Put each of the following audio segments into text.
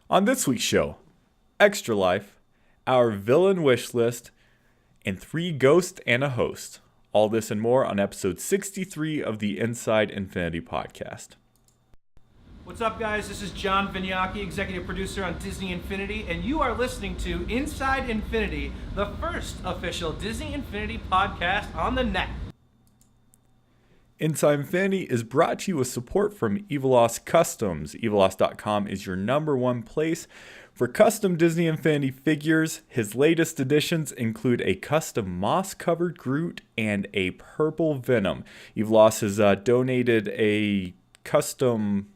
On this week's show, Extra Life, our villain wish list, and 3 ghosts and a host. All this and more on episode 63 of the Inside Infinity podcast. What's up, guys? This is John Vignacchi, executive producer on Disney Infinity, and you are listening to Inside Infinity, the first official Disney Infinity podcast on the net. Inside Infinity is brought to you with support from Evilos Customs. Evilos.com is your #1 place for custom Disney Infinity figures. His latest additions include a custom moss-covered Groot and a purple Venom. Evilos has donated a custom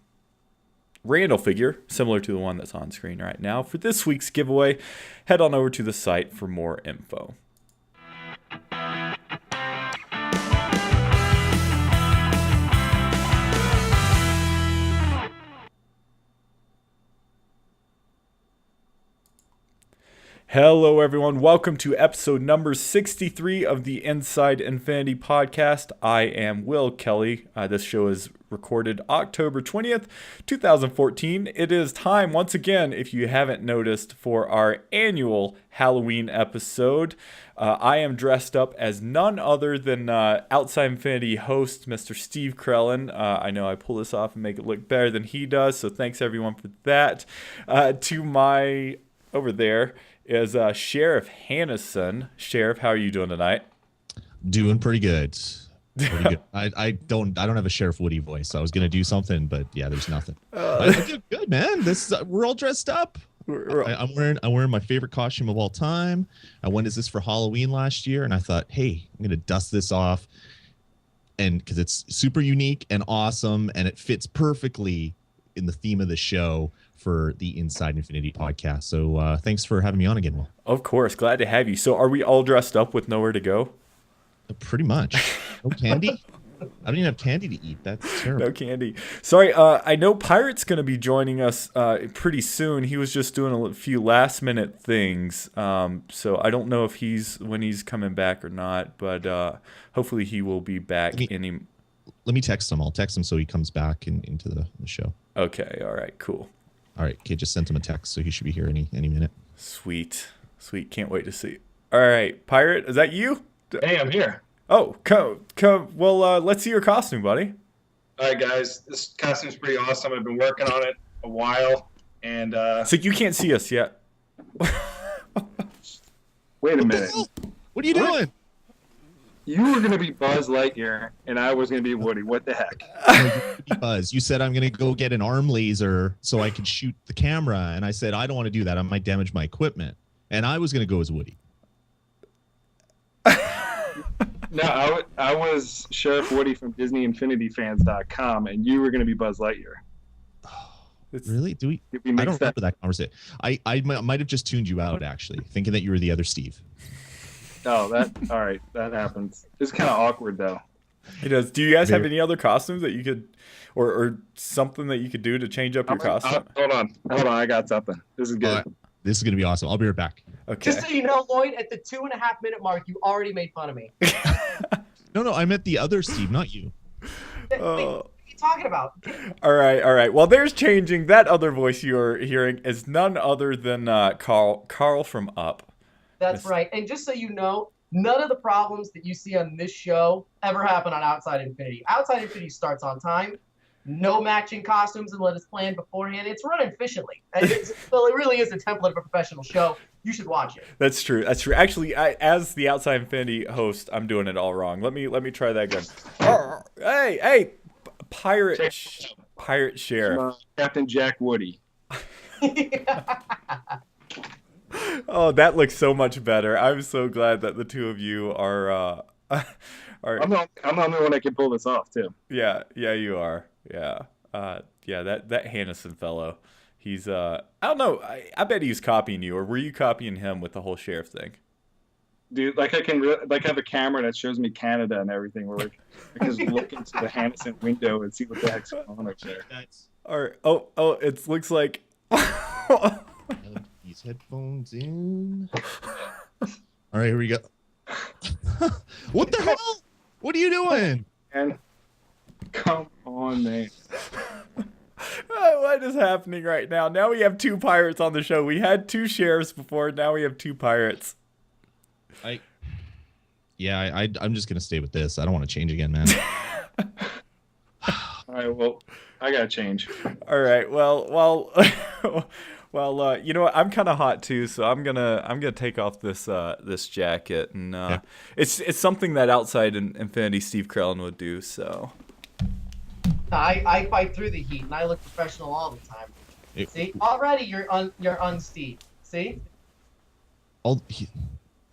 Randall figure, similar to the one that's on screen right now. For this week's giveaway, head on over to the site for more info. Hello, everyone. Welcome to episode number 63 of the Inside Infinity podcast. I am Will Kelly. This show is recorded October 20th, 2014. It is time, once again, if you haven't noticed, for our annual Halloween episode. I am dressed up as none other than Outside Infinity host, Mr. Steve Krellin. I know I pull this off and make it look better than he does, so thanks, everyone, for that. To my over there is Sheriff Hannison. Sheriff, how are you doing tonight? Doing pretty good. Pretty good. I don't have a Sheriff Woody voice. So I was gonna do something, but yeah, there's nothing. I do good, man. We're all dressed up. I'm wearing my favorite costume of all time. I went as this for Halloween last year, and I thought, hey, I'm gonna dust this off, and because it's super unique and awesome, and it fits perfectly in the theme of the show for the Inside Infinity podcast. So thanks for having me on again, Will. Of course, glad to have you. So are we all dressed up with nowhere to go? Pretty much. No candy? I don't even have candy to eat. That's terrible. No candy. Sorry, I know Pirate's going to be joining us pretty soon. He was just doing a few last minute things. So I don't know if when he's coming back or not, but hopefully he will be back. Let me text him. I'll text him so he comes back into the show. Okay. All right. Cool. All right. Okay. Just sent him a text, so he should be here any minute. Sweet. Can't wait to see. All right. Pirate, is that you? Hey, I'm here. Oh, come. Well, let's see your costume, buddy. All right, guys. This costume's pretty awesome. I've been working on it a while, and so you can't see us yet. Wait a minute. What are you doing? You were going to be Buzz Lightyear, and I was going to be Woody. What the heck? Buzz, you said I'm going to go get an arm laser so I could shoot the camera, and I said I don't want to do that. I might damage my equipment, and I was going to go as Woody. No, I was Sheriff Woody from DisneyInfinityFans.com, and you were going to be Buzz Lightyear. Really? I don't remember that conversation. I might have just tuned you out, actually, thinking that you were the other Steve. Oh, all right. That happens. It's kind of awkward, though. It does. Do you guys have any other costumes that you could, or something that you could do to change up your costume? Hold on. I got something. This is good. This is going to be awesome. I'll be right back. Okay. Just so you know, Lloyd, at the 2.5 minute mark, you already made fun of me. No, I meant the other Steve, not you. What are you talking about? All right. Well, there's changing. That other voice you're hearing is none other than Carl from Up. That's right. And just so you know, none of the problems that you see on this show ever happen on Outside Infinity. Outside Infinity starts on time. No matching costumes unless it's planned beforehand. It's run efficiently. It really is a template of a professional show. You should watch it. That's true. Actually, as the Outside Infinity host, I'm doing it all wrong. Let me try that again. Hey, pirate sheriff. Captain Jack Woody. Oh, that looks so much better. I'm so glad that the two of you are. I'm the only one that can pull this off too. Yeah, you are. Yeah, that Hannison fellow. He's I don't know. I bet he's copying you, or were you copying him with the whole sheriff thing? Dude, I can have a camera that shows me Canada and everything. Where I can just look into the Hannison window and see what the heck's going on up there. All right. Oh, it looks like. These headphones in. All right, here we go. What the hell? What are you doing? And come on, man. What is happening right now? Now we have 2 pirates on the show. We had 2 sheriffs before. Now we have 2 pirates. I'm just gonna stay with this. I don't want to change again, man. All right, well, I gotta change. All right. Well, you know what? I'm kind of hot too, so I'm gonna take off this jacket, and it's something that outside Infinity Steve Carellin would do. So I fight through the heat, and I look professional all the time. See, already you're unsteed. See?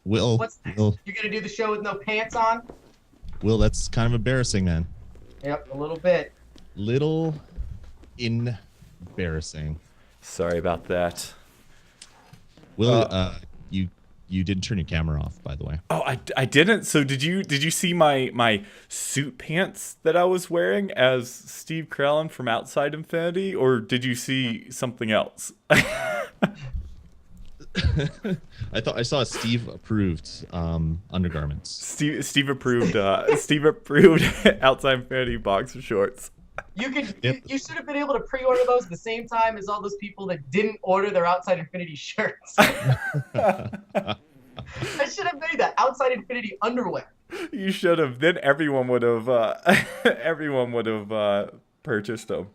Will, What's next? Will, You're gonna do the show with no pants on? Will, that's kind of embarrassing, man. Yep, a little bit. Little embarrassing. sorry about that. Will, you didn't turn your camera off, by the way. Oh, I didn't. So did you see my suit pants that I was wearing as Steve Carellin from Outside Infinity, or did you see something else? I thought I saw Steve approved undergarments. Steve approved. Steve approved Outside Infinity boxer shorts. You should have been able to pre-order those the same time as all those people that didn't order their Outside Infinity shirts. I should have made that Outside Infinity underwear. You should have. Then everyone would have. Purchased them.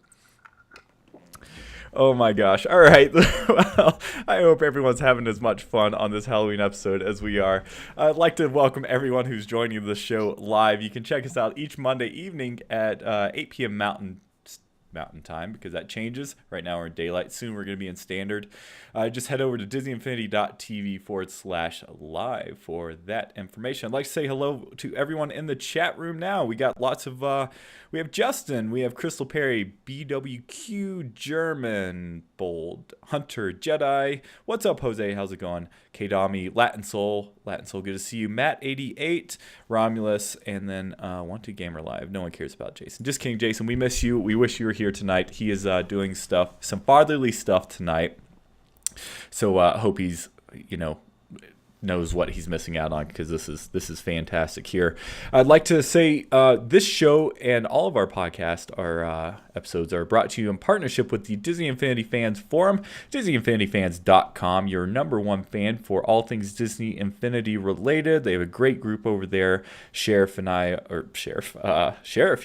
Oh my gosh. All right. Well, I hope everyone's having as much fun on this Halloween episode as we are. I'd like to welcome everyone who's joining the show live. You can check us out each Monday evening at 8 p.m. Mountain Time, because that changes. Right now we're in daylight. Soon we're going to be in standard. Just head over to disneyinfinity.tv/live for that information. I'd like to say hello to everyone in the chat room now. We got lots of we have Justin, we have Crystal Perry, BWQ, German, Bold, Hunter, Jedi. What's up, Jose? How's it going? Kadami, Latin Soul, good to see you. Matt88, Romulus, and then Wanted Gamer Live. No one cares about Jason. Just kidding, Jason. We miss you. We wish you were here tonight. He is doing some fatherly stuff tonight. So hope he's, knows what he's missing out on, because this is fantastic here. I'd like to say this show and all of our podcast, our episodes, are brought to you in partnership with the Disney Infinity Fans Forum, DisneyInfinityFans.com, your number one fan for all things Disney Infinity related. They have a great group over there. Sheriff,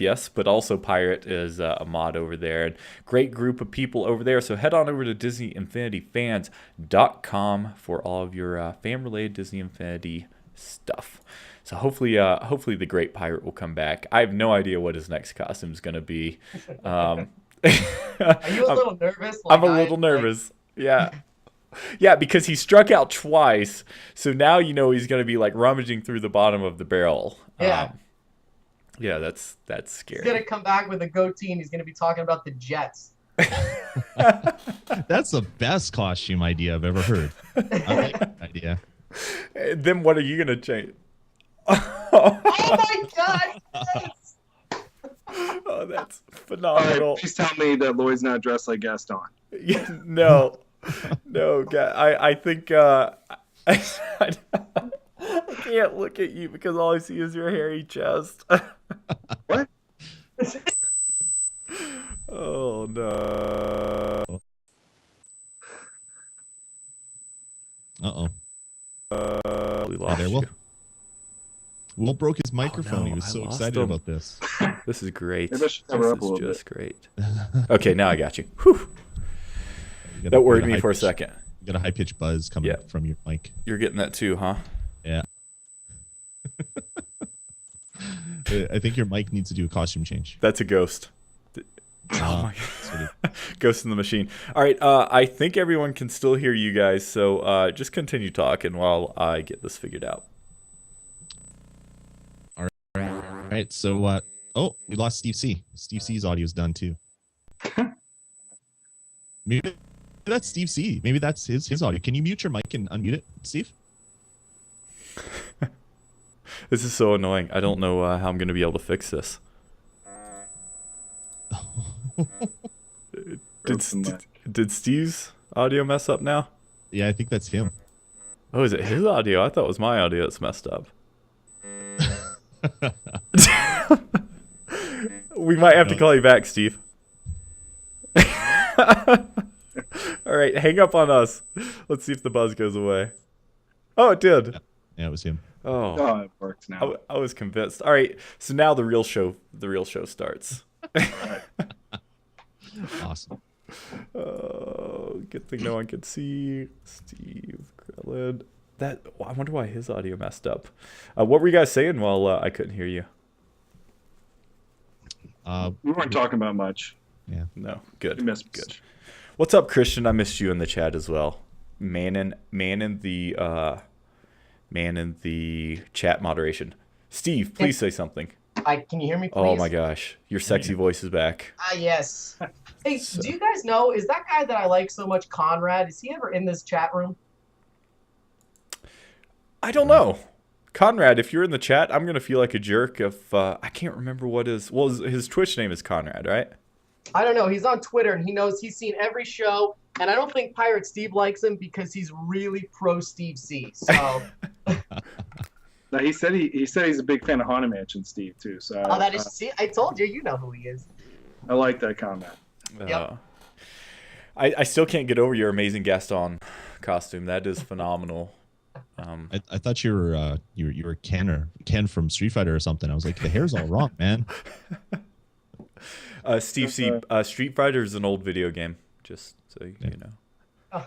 yes, but also Pirate is a mod over there. And great group of people over there. So head on over to DisneyInfinityFans.com for all of your fan-related Disney Infinity stuff. So hopefully the Great Pirate will come back. I have no idea what his next costume is going to be. Are you a little nervous? I'm a little nervous. Yeah. Yeah, because he struck out twice. So now he's going to be like rummaging through the bottom of the barrel. Yeah. Yeah, that's scary. He's going to come back with a goatee, and he's going to be talking about the Jets. That's the best costume idea I've ever heard. I like that idea. Then what are you going to change? Oh my God! Yes! Oh, that's phenomenal. Right, she's telling me that Lloyd's not dressed like Gaston. Yeah, no, I think I can't look at you because all I see is your hairy chest. What? Oh no. Uh-oh. We lost there, you. Will broke his microphone. no, He was I so lost excited him. about this. This is great. Maybe I This should cover up a is little just bit. great. Okay, now I got you. Whew. That worried me for a second. You got a high-pitched buzz coming from your mic. You're getting that too, huh? Yeah. I think your mic needs to do a costume change. That's a ghost. Oh my sort of. Ghost in the machine. All right, I think everyone can still hear you guys, so just continue talking while I get this figured out. All right, so we lost Steve C. Steve C's audio is done too. Maybe that's Steve C. Maybe that's his audio. Can you mute your mic and unmute it, Steve? This is so annoying. I don't know how I'm going to be able to fix this. Did Steve's audio mess up now? Yeah, I think that's him. Oh, is it his audio? I thought it was my audio that's messed up. We might have to call you back, Steve. All right, hang up on us. Let's see if the buzz goes away. Oh, it did. Yeah, it was him. Oh, Oh, it works now. I was convinced. All right, so now the real show starts. Awesome. Oh, good thing no one could see Steve Krillin. I wonder why his audio messed up. What were you guys saying while I couldn't hear you? We weren't talking about much. Yeah. No, good. We missed Good. What's up, Christian? I missed you in the chat as well. Man in the chat moderation. Steve, please say something. Can you hear me, please? Oh my gosh, your sexy voice is back. Yes. Hey, do you guys know, is that guy that I like so much, Conrad, is he ever in this chat room? I don't know. Conrad, if you're in the chat, I'm going to feel like a jerk if I can't remember what his Twitch name is Conrad, right? I don't know. He's on Twitter, and he knows he's seen every show, and I don't think Pirate Steve likes him because he's really pro Steve C. So. No, he said he's a big fan of Haunted Mansion, Steve, too. So That is. See, I told you. You know who he is. I like that comment. Yep. I still can't get over your amazing Gaston costume. That is phenomenal. I thought you were Ken from Street Fighter or something. I was like, the hair's all wrong, man. Steve C. Street Fighter is an old video game, just so you know.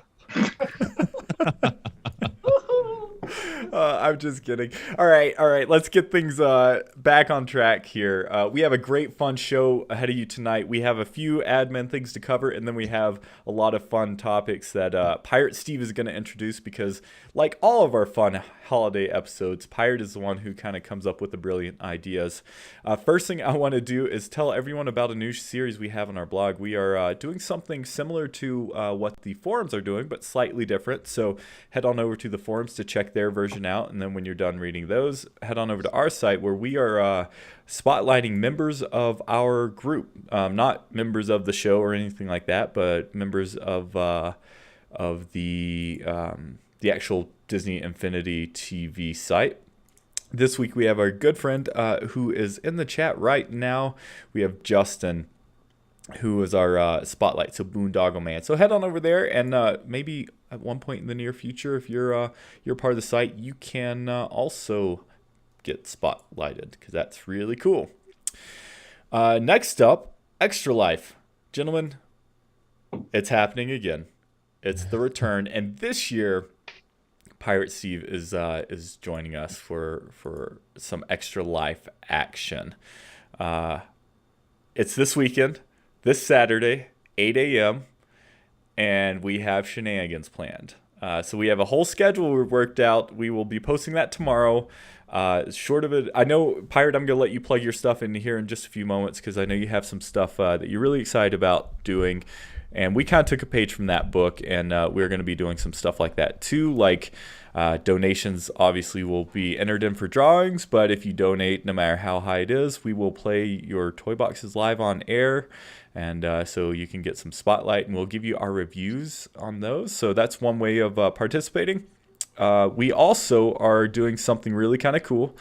I'm just kidding. All right. Let's get things back on track here. We have a great, fun show ahead of you tonight. We have a few admin things to cover, and then we have a lot of fun topics that Pirate Steve is going to introduce because, like all of our fun holiday episodes, Pirate is the one who kind of comes up with the brilliant ideas. First thing I want to do is tell everyone about a new series we have on our blog. We are doing something similar to what the forums are doing, but slightly different. So head on over to the forums to check their version out, and then when you're done reading those, head on over to our site where we are spotlighting members of our group, not members of the show or anything like that, but members of the actual Disney Infinity TV site. This week we have our good friend who is in the chat right now. We have Justin, who is our spotlight, so Boondoggle Man. So head on over there, and maybe at one point in the near future, if you're part of the site, you can also get spotlighted, because that's really cool. Next up, Extra Life. Gentlemen, it's happening again. It's the return, and this year, Pirate Steve is joining us for some Extra Life action. It's this weekend, this Saturday, 8 a.m., and we have shenanigans planned. So we have a whole schedule we've worked out. We will be posting that tomorrow. Short of it, I know, Pirate, I'm going to let you plug your stuff in here in just a few moments because I know you have some stuff that you're really excited about doing. And we kind of took a page from that book, and we're going to be doing some stuff like that too. Like donations obviously will be entered in for drawings, but if you donate, no matter how high it is, we will play your toy boxes live on air. And so you can get some spotlight, and we'll give you our reviews on those. So that's one way of participating. We also are doing something really kind of cool.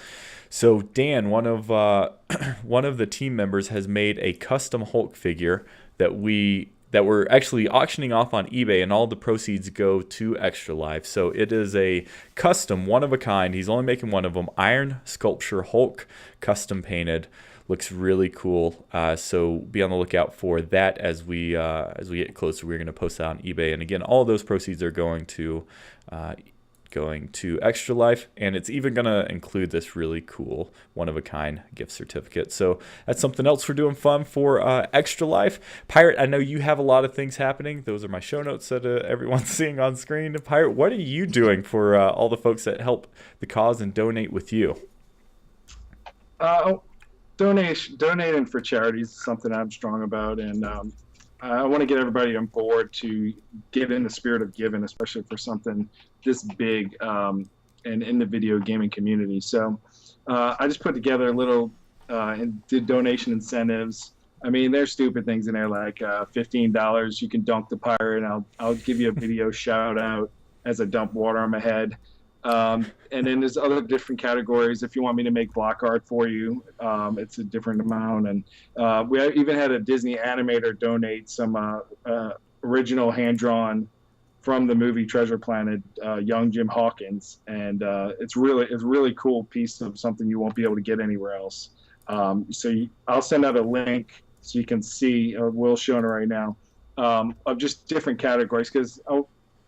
So Dan, one of the team members, has made a custom Hulk figure that we're actually auctioning off on eBay, and all the proceeds go to Extra Life. So it is a custom, one of a kind. He's only making one of them. Iron Sculpture Hulk, custom painted. Looks really cool. So be on the lookout for that as we get closer. We're going to post that on eBay, and again, all of those proceeds are going to Extra Life, and it's even going to include this really cool one-of-a-kind gift certificate. So that's something else we're doing fun for Extra Life. Pirate, I know you have a lot of things happening. Those are my show notes that everyone's seeing on screen. Pirate, what are you doing for all the folks that help the cause and donate with you? Donating for charities is something I'm strong about, and I want to get everybody on board to give in the spirit of giving, especially for something this big and in the video gaming community. So I just put together a little did donation incentives. I mean, there's stupid things in there like $15. You can dunk the pirate, and I'll give you a video shout out as I dump water on my head. And then there's other different categories. If you want me to make block art for you, it's a different amount. And we even had a Disney animator donate some original hand-drawn from the movie Treasure Planet, young Jim Hawkins. And it's really cool piece of something you won't be able to get anywhere else. I'll send out a link so you can see, Will's showing it right now, of just different categories, because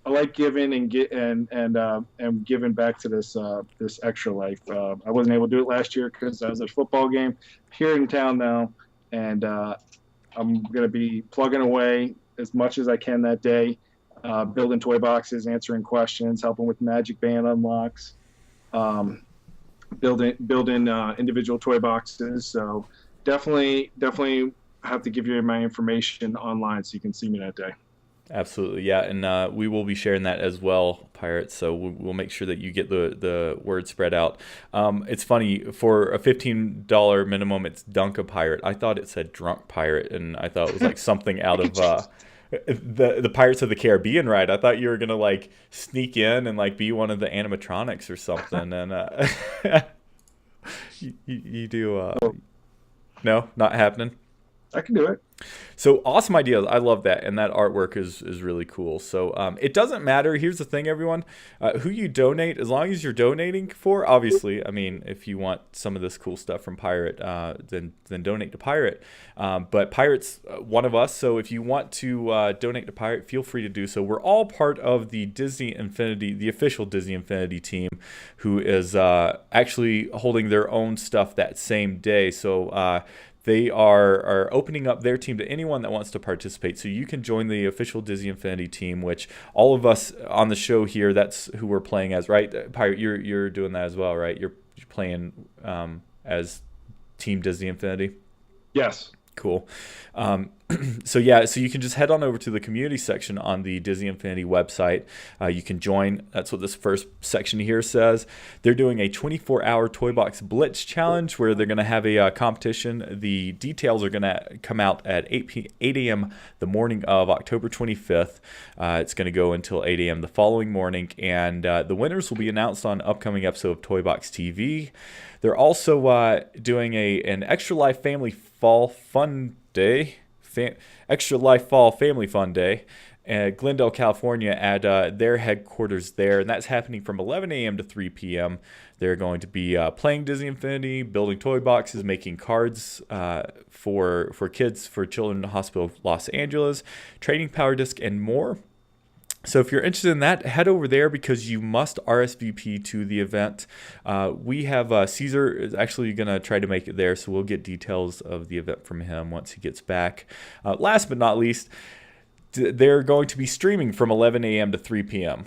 I like giving and giving back to this Extra Life. I wasn't able to do it last year because I was at a football game here in town now, and I'm going to be plugging away as much as I can that day, building toy boxes, answering questions, helping with Magic Band unlocks, building individual toy boxes. So definitely have to give you my information online so you can see me that day. Absolutely, yeah, and we will be sharing that as well, Pirates. So we'll make sure that you get the word spread out. It's funny, for a $15 minimum, it's Dunk a Pirate. I thought it said Drunk Pirate, and I thought it was like something out of the Pirates of the Caribbean ride. I thought you were gonna like sneak in and like be one of the animatronics or something, and you do. No, not happening. I can do it. So awesome ideas. I love that. And that artwork is really cool. So it doesn't matter. Here's the thing, everyone. Who you donate, as long as you're donating for, obviously, I mean, if you want some of this cool stuff from Pirate, then donate to Pirate. But Pirate's one of us. So if you want to donate to Pirate, feel free to do so. We're all part of the Disney Infinity, the official Disney Infinity team, who is actually holding their own stuff that same day. So they are opening up their team to anyone that wants to participate. So you can join the official Disney Infinity team, which all of us on the show here, that's who we're playing as, right? Pirate, you're doing that as well, right? You're playing as Team Disney Infinity? Yes. Cool. So you can just head on over to the community section on the Disney Infinity website. You can join. That's what this first section here says. They're doing a 24-hour Toy Box Blitz challenge where they're going to have a competition. The details are going to come out at 8 a.m. the morning of October 25th. It's going to go until 8 a.m. the following morning, and the winners will be announced on upcoming episode of Toy Box TV. They're also doing an Extra Life Family Fall Fun Day. Extra Life Fall Family Fun Day at Glendale, California at their headquarters there. And that's happening from 11 a.m. to 3 p.m. They're going to be playing Disney Infinity, building toy boxes, making cards for kids, for Children's Hospital of Los Angeles, trading Power Disc, and more. So if you're interested in that, head over there because you must RSVP to the event. We have Caesar is actually going to try to make it there, so we'll get details of the event from him once he gets back. Last but not least, they're going to be streaming from 11 a.m. to 3 p.m.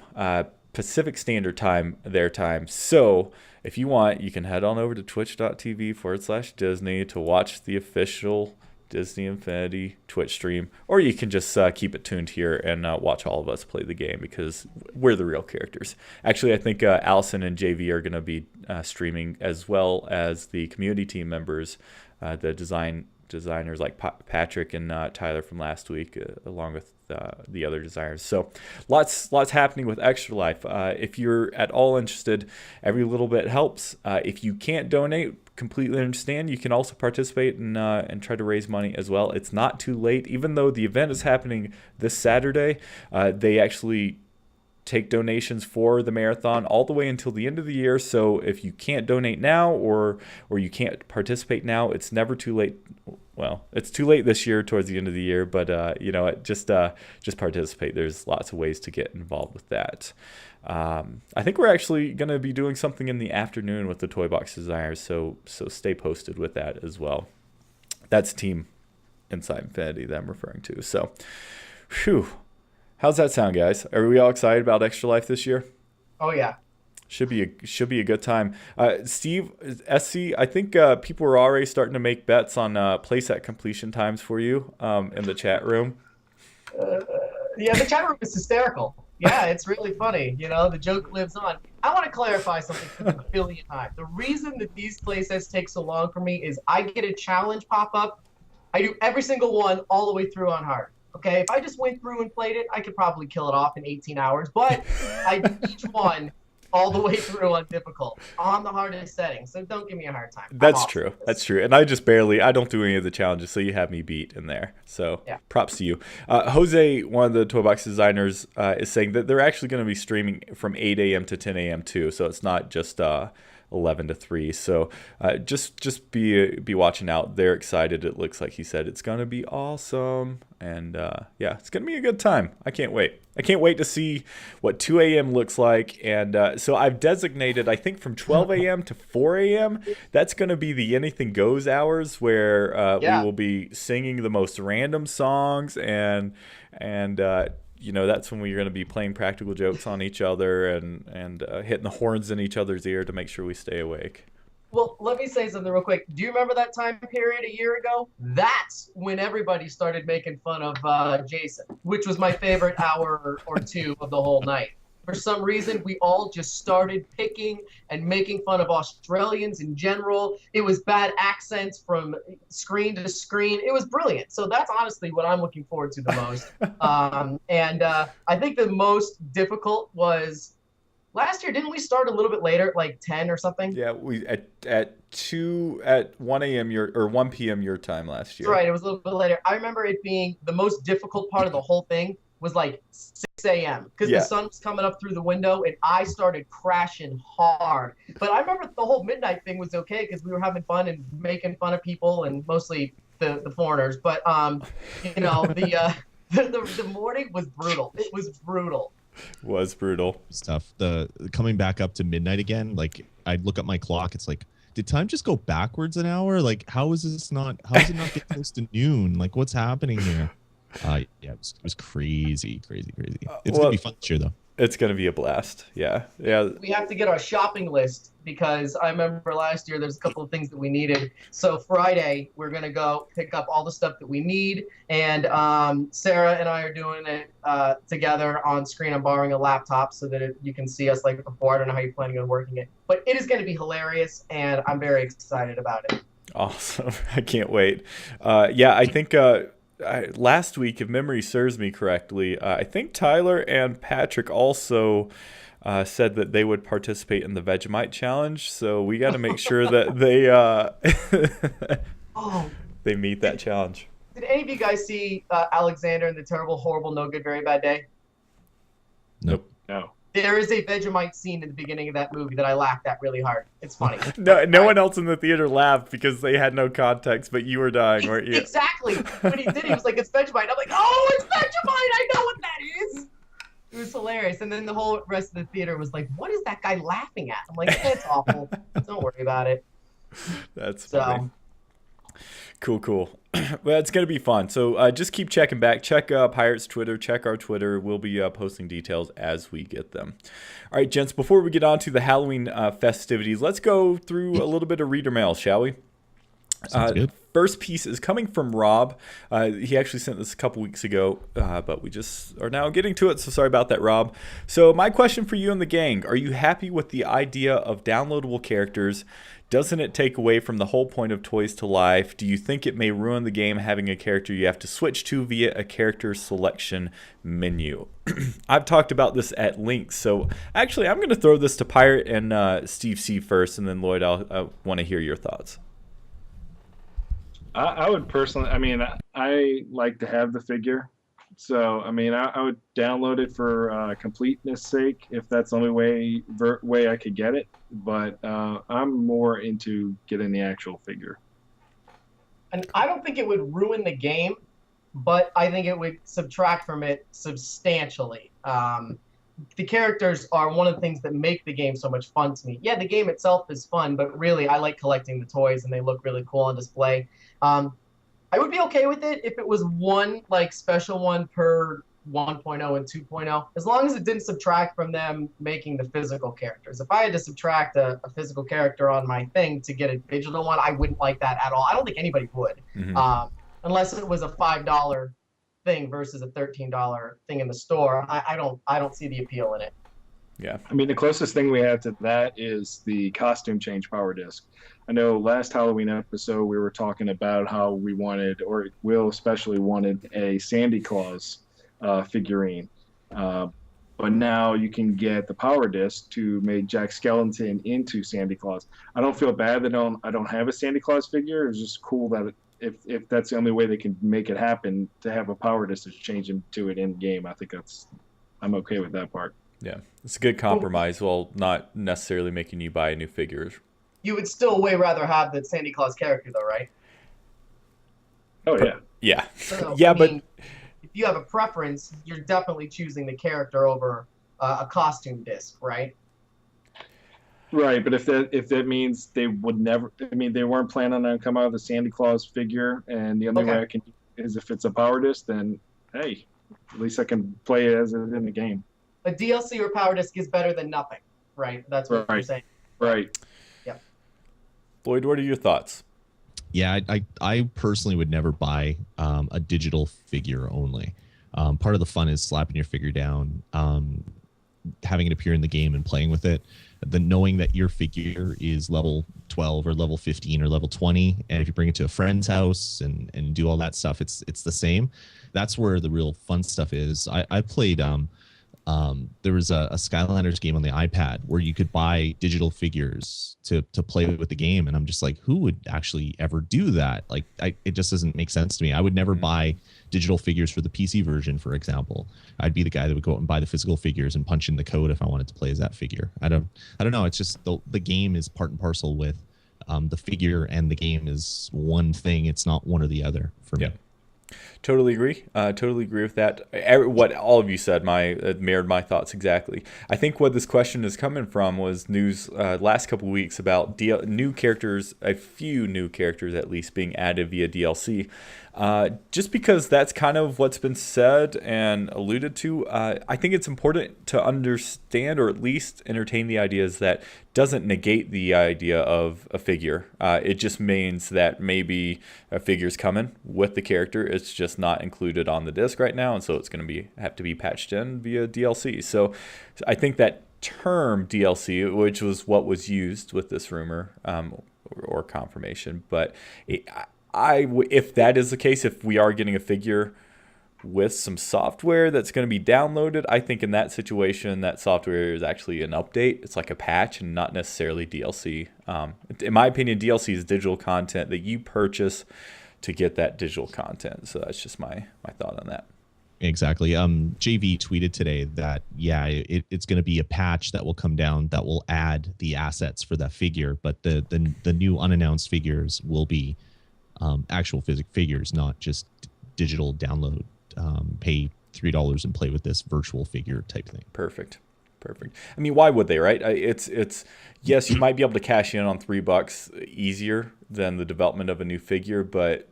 Pacific Standard Time, their time. So if you want, you can head on over to twitch.tv/Disney to watch the official Disney Infinity Twitch stream, or you can just keep it tuned here and watch all of us play the game because we're the real characters. Actually, I think Allison and JV are going to be streaming, as well as the community team members, the designers like Patrick and Tyler from last week, along with the other designers. So lots happening with Extra Life. If you're at all interested, every little bit helps. If you can't donate, completely understand. You can also participate and try to raise money as well. It's not too late. Even though the event is happening this Saturday, they actually take donations for the marathon all the way until the end of the year. So if you can't donate now or you can't participate now, it's never too late. Well, it's too late this year towards the end of the year, but just participate. There's lots of ways to get involved with that. I think we're actually going to be doing something in the afternoon with the Toy Box designers, so stay posted with that as well. That's Team Inside Infinity that I'm referring to. So, whew. How's that sound, guys? Are we all excited about Extra Life this year? Oh yeah. Should be a good time. Steve, SC, I think people are already starting to make bets on playset completion times for you in the chat room. Yeah, the chat room is hysterical. Yeah, it's really funny. You know, the joke lives on. I want to clarify something for the billion times. The reason that these playsets take so long for me is I get a challenge pop up. I do every single one all the way through on hard. Okay, if I just went through and played it, I could probably kill it off in 18 hours. But I do each one all the way through on difficult, on the hardest setting. So don't give me a hard time. That's true. That's true. And I don't do any of the challenges, so you have me beat in there. So yeah. Props to you. Jose, one of the toy box designers, is saying that they're actually going to be streaming from 8 a.m. to 10 a.m. too. So it's not just 11 to 3. So just be watching out. They're excited. It looks like he said it's going to be awesome. And yeah, it's going to be a good time. I can't wait. I can't wait to see what 2 a.m. looks like. And so I've designated, I think, from 12 a.m. to 4 a.m. That's going to be the anything goes hours where we will be singing the most random songs and that's when we're going to be playing practical jokes on each other and hitting the horns in each other's ear to make sure we stay awake. Well, let me say something real quick. Do you remember that time period a year ago? That's when everybody started making fun of Jason, which was my favorite hour or two of the whole night. For some reason, we all just started picking and making fun of Australians in general. It was bad accents from screen to screen. It was brilliant. So that's honestly what I'm looking forward to the most. I think the most difficult was last year. Didn't we start a little bit later, like 10 or something? Yeah, we at 1 a.m. or 1 p.m. your time last year. That's right. It was a little bit later. I remember it being the most difficult part of the whole thing was like 6 a.m. because the sun was coming up through the window and I started crashing hard. But I remember the whole midnight thing was okay because we were having fun and making fun of people and mostly the foreigners. But the morning was brutal. It was brutal. Was brutal stuff. The coming back up to midnight again, like I'd look at my clock, it's like, did time just go backwards an hour? Like how is it not get close to noon? Like what's happening here? It was crazy. It's gonna be fun this year though. It's gonna be a blast. Yeah. We have to get our shopping list because I remember last year there's a couple of things that we needed. So Friday we're gonna go pick up all the stuff that we need, and Sarah and I are doing it together on screen. I'm borrowing a laptop so that you can see us like before. I don't know how you're planning on working it, but it is gonna be hilarious, and I'm very excited about it. Awesome! I can't wait. I think. Last week, if memory serves me correctly, I think Tyler and Patrick also said that they would participate in the Vegemite challenge. So we got to make sure that they meet that challenge. Did any of you guys see Alexander and the Terrible, Horrible, No Good, Very Bad Day? Nope. No. There is a Vegemite scene in the beginning of that movie that I laughed at really hard. It's funny. No one else in the theater laughed because they had no context, but you were dying, weren't you? Exactly. When he did, he was like, it's Vegemite. I'm like, oh, it's Vegemite. I know what that is. It was hilarious. And then the whole rest of the theater was like, what is that guy laughing at? I'm like, it's awful. Don't worry about it. That's funny. Cool. Well, it's going to be fun. So just keep checking back. Check Pirate's Twitter. Check our Twitter. We'll be posting details as we get them. All right, gents, before we get on to the Halloween festivities, let's go through a little bit of reader mail, shall we? Sounds good. First piece is coming from Rob. He actually sent this a couple weeks ago, but we just are now getting to it, so sorry about that, Rob. So my question for you and the gang, are you happy with the idea of downloadable characters? Doesn't it take away from the whole point of Toys to Life? Do you think it may ruin the game having a character you have to switch to via a character selection menu? I've talked about this at length, so actually I'm going to throw this to Pirate and Steve C first, and then Lloyd, I want to hear your thoughts. I would personally, I like to have the figure. So, I would download it for completeness sake if that's the only way I could get it. But I'm more into getting the actual figure. And I don't think it would ruin the game, but I think it would subtract from it substantially. The characters are one of the things that make the game so much fun to me. Yeah, the game itself is fun, but really I like collecting the toys and they look really cool on display. I would be okay with it if it was one special one per 1.0 and 2.0, as long as it didn't subtract from them making the physical characters. If I had to subtract a physical character on my thing to get a digital one, I wouldn't like that at all. I don't think anybody would, unless it was a $5 thing versus a $13 thing in the store. I don't see the appeal in it. Yeah. The closest thing we have to that is the costume change power disc. I know last Halloween episode we were talking about how we wanted, or Will especially wanted, a Sandy Claus figurine. But but now you can get the power disc to make Jack Skellington into Santa Claus. I don't feel bad that I don't have a Santa Claus figure. It's just cool that if that's the only way they can make it happen, to have a power disc to change into it in game. I think I'm okay with that part. Yeah, it's a good compromise while not necessarily making you buy a new figure. You would still way rather have the Santa Claus character, though, right? Oh yeah. Yeah. So, Yeah, I but mean, if you have a preference, you're definitely choosing the character over a costume disc, right? Right, but if that means they would never, I mean, they weren't planning on coming out with a Santa Claus figure, and the only way I can do it is if it's a power disc, then hey, at least I can play it as it in the game. A DLC or power disc is better than nothing, right? That's what you're saying. Right. Yeah. Lloyd, what are your thoughts? Yeah, I personally would never buy a digital figure only. Part of the fun is slapping your figure down, having it appear in the game and playing with it. The knowing that your figure is level 12 or level 15 or level 20, and if you bring it to a friend's house and do all that stuff, it's the same. That's where the real fun stuff is. I played there was a Skylanders game on the iPad where you could buy digital figures to play with the game, and I'm just like, who would actually ever do that? Like, it just doesn't make sense to me. I would never buy digital figures for the PC version, for example. I'd be the guy that would go out and buy the physical figures and punch in the code if I wanted to play as that figure. I don't know. It's just the game is part and parcel with the figure, and the game is one thing. It's not one or the other for me. Totally agree. Totally agree with that. What all of you said mirrored my thoughts exactly. I think what this question is coming from was news last couple of weeks about new characters, a few new characters at least being added via DLC. Just because that's kind of what's been said and alluded to, I think it's important to understand, or at least entertain the ideas that doesn't negate the idea of a figure. It just means that maybe a figure's coming with the character. It's just not included on the disc right now, and so it's going to have to be patched in via DLC. So I think that term DLC, which was what was used with this rumor or confirmation, but if that is the case, if we are getting a figure with some software that's going to be downloaded, I think in that situation, that software is actually an update. It's like a patch and not necessarily DLC. In my opinion, DLC is digital content that you purchase to get that digital content. So that's just my thought on that. Exactly. JV tweeted today that, it's going to be a patch that will come down that will add the assets for that figure, but the new unannounced figures will be actual figures, not just digital download, pay $3 and play with this virtual figure type thing. Perfect. I mean, why would they, right? It's yes, you might be able to cash in on $3 easier than the development of a new figure, but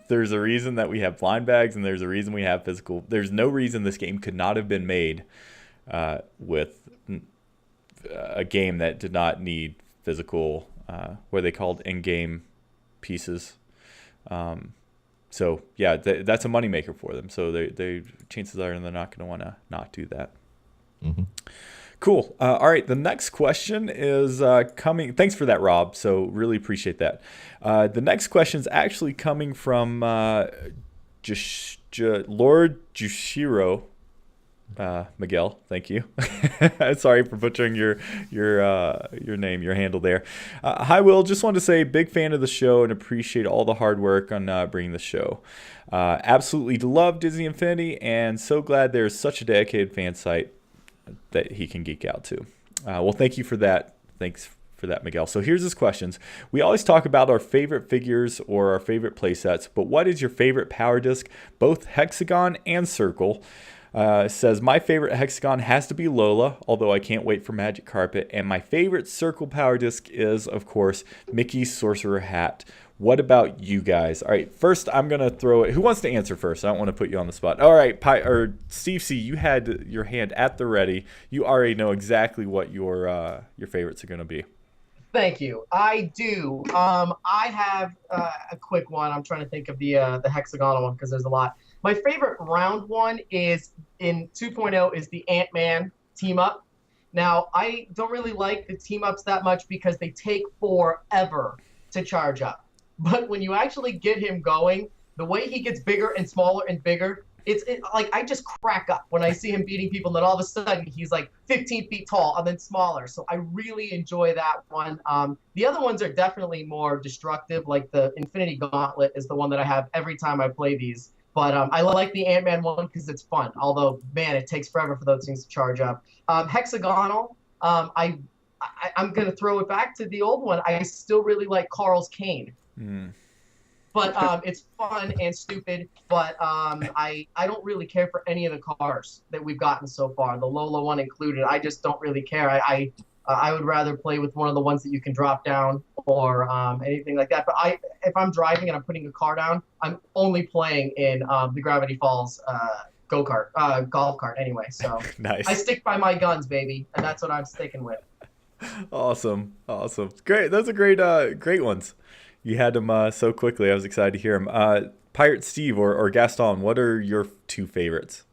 there's a reason that we have blind bags, and there's a reason we have physical. There's no reason this game could not have been made with a game that did not need physical, what are they called, in-game pieces. So yeah, that's a moneymaker for them. So they chances are they're not going to want to not do that. Mm-hmm. Cool. All right. The next question is coming. Thanks for that, Rob. So really appreciate that. The next question is actually coming from Lord Jushiro. Miguel, thank you. Sorry for butchering your name, your handle there. Hi, Will. Just wanted to say, big fan of the show and appreciate all the hard work on bringing the show. Absolutely love Disney Infinity, and so glad there's such a dedicated fan site that he can geek out to. Well, thank you for that. Thanks for that, Miguel. So here's his questions. We always talk about our favorite figures or our favorite playsets, but what is your favorite power disc, both hexagon and circle? Says, my favorite hexagon has to be Lola, although I can't wait for Magic Carpet. And my favorite circle power disc is, of course, Mickey's Sorcerer Hat. What about you guys? All right, first I'm going to throw it. Who wants to answer first? I don't want to put you on the spot. All right, Steve C., you had your hand at the ready. You already know exactly what your favorites are going to be. Thank you. I do. I have a quick one. I'm trying to think of the hexagonal one because there's a lot. My favorite round one is in 2.0 is the Ant-Man team up. Now, I don't really like the team ups that much because they take forever to charge up. But when you actually get him going, the way he gets bigger and smaller and bigger, like I just crack up when I see him beating people, and then all of a sudden he's like 15 feet tall and then smaller. So I really enjoy that one. The other ones are definitely more destructive. Like the Infinity Gauntlet is the one that I have every time I play these. But I like the Ant-Man one because it's fun. Although, man, it takes forever for those things to charge up. Hexagonal, I'm gonna throw it back to the old one. I still really like Carl's Cane. But it's fun and stupid. But I don't really care for any of the cars that we've gotten so far, the Lola one included. I just don't really care. I would rather play with one of the ones that you can drop down or anything like that. But if I'm driving and I'm putting a car down, I'm only playing in the Gravity Falls golf cart anyway. So Nice. I stick by my guns, baby, and that's what I'm sticking with. Awesome. Great. Those are great ones. You had them so quickly. I was excited to hear them. Pirate Steve or Gaston, what are your two favorites?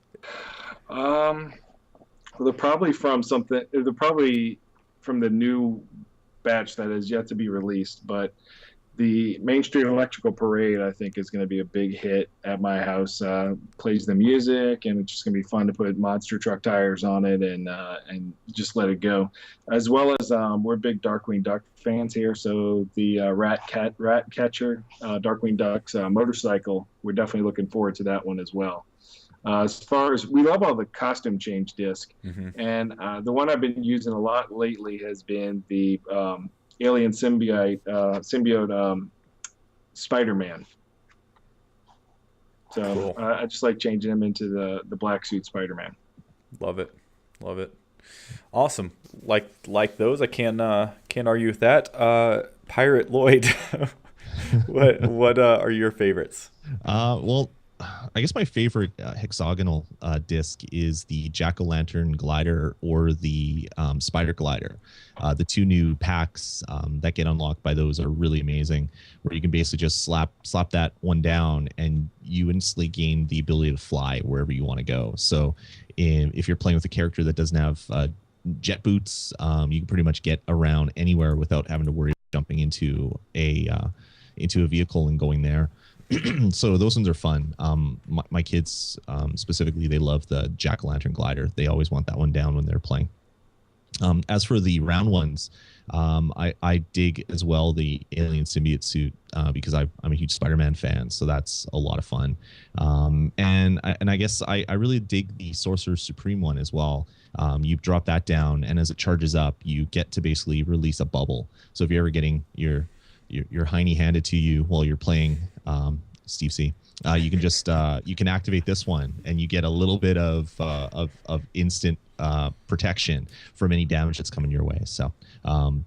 Well, they're probably from the new batch that is yet to be released, but the Main Street Electrical Parade, I think, is going to be a big hit at my house. Plays the music, and it's just going to be fun to put monster truck tires on it and just let it go. As well as we're big Darkwing Duck fans here, so the Rat Catcher, Darkwing Duck's motorcycle, we're definitely looking forward to that one as well. As far as we love all the costume change disc, and the one I've been using a lot lately has been the Alien symbiote Spider-Man. So Cool. I just like changing him into the black suit Spider-Man. Love it. Awesome. Like those, I can't argue with that. Pirate Lloyd, what are your favorites? Well, I guess my favorite hexagonal disc is the Jack-o'-lantern glider or the spider glider. The two new packs that get unlocked by those are really amazing, where you can basically just slap that one down and you instantly gain the ability to fly wherever you want to go. So if you're playing with a character that doesn't have jet boots, you can pretty much get around anywhere without having to worry about jumping into a vehicle and going there. So those ones are fun. My kids specifically, they love the jack-o'-lantern glider. They always want that one down when they're playing. As for the round ones, I dig as well the alien symbiote suit because I'm a huge Spider-Man fan, so that's a lot of fun. And I guess I really dig the Sorcerer Supreme one as well. You drop that down, and as it charges up, you get to basically release a bubble. So if you're ever getting your hiney handed to you while you're playing Steve C, you can just you can activate this one, and you get a little bit of instant protection from any damage that's coming your way. So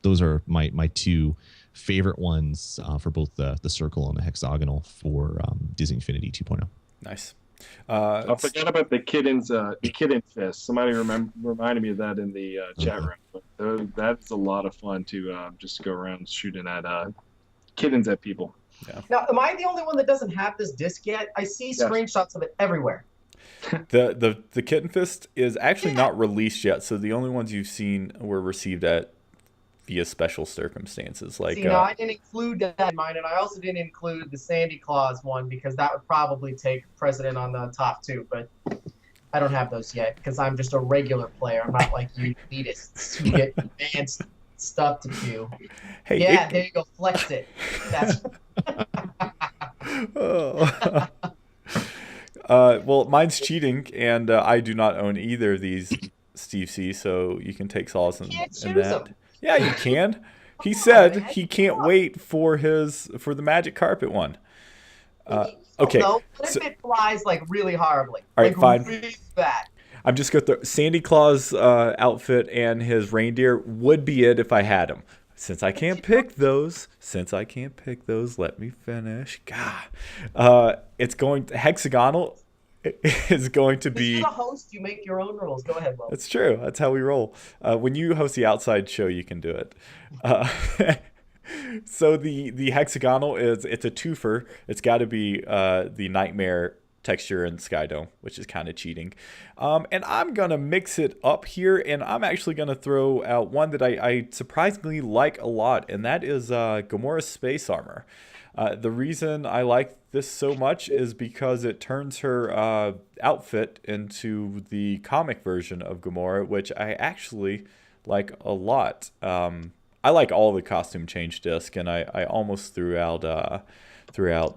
those are my two favorite ones for both the circle and the hexagonal for Disney Infinity 2.0. Nice. I forgot about the kitten fist. Somebody reminded me of that in the chat room. But that's a lot of fun to just go around shooting at kittens at people. Yeah. Now, am I the only one that doesn't have this disc yet? I see screenshots of it everywhere. The Kitten Fist is actually not released yet, so the only ones you've seen were received via special circumstances. Like, see, no, I didn't include that in mine, and I also didn't include the Sandy Claus one because that would probably take precedent on the top two, but I don't have those yet because I'm just a regular player. I'm not like you elitists who get advanced stuff to do. Hey, yeah, there you go, flex it. That's... well, mine's cheating, and I do not own either of these, Steve C. So you can take solace in that. Them. Yeah, you can. He said he can't wait for the magic carpet one. Okay. No, what if it flies like really horribly? All right, fine. Really bad. I'm just going to throw Sandy Claus outfit and his reindeer would be it if I had him. Since I can't pick those, let me finish. God, it's going to, hexagonal is going to be. You're the host. You make your own rules. Go ahead, Will. That's true. That's how we roll. When you host the outside show, you can do it. So the hexagonal it's a twofer. It's got to be the Nightmare texture and Skydome, which is kind of cheating. And I'm going to mix it up here, and I'm actually going to throw out one that I surprisingly like a lot, and that is Gamora's Space Armor. The reason I like this so much is because it turns her outfit into the comic version of Gamora, which I actually like a lot. I like all the costume change disc, and I almost threw out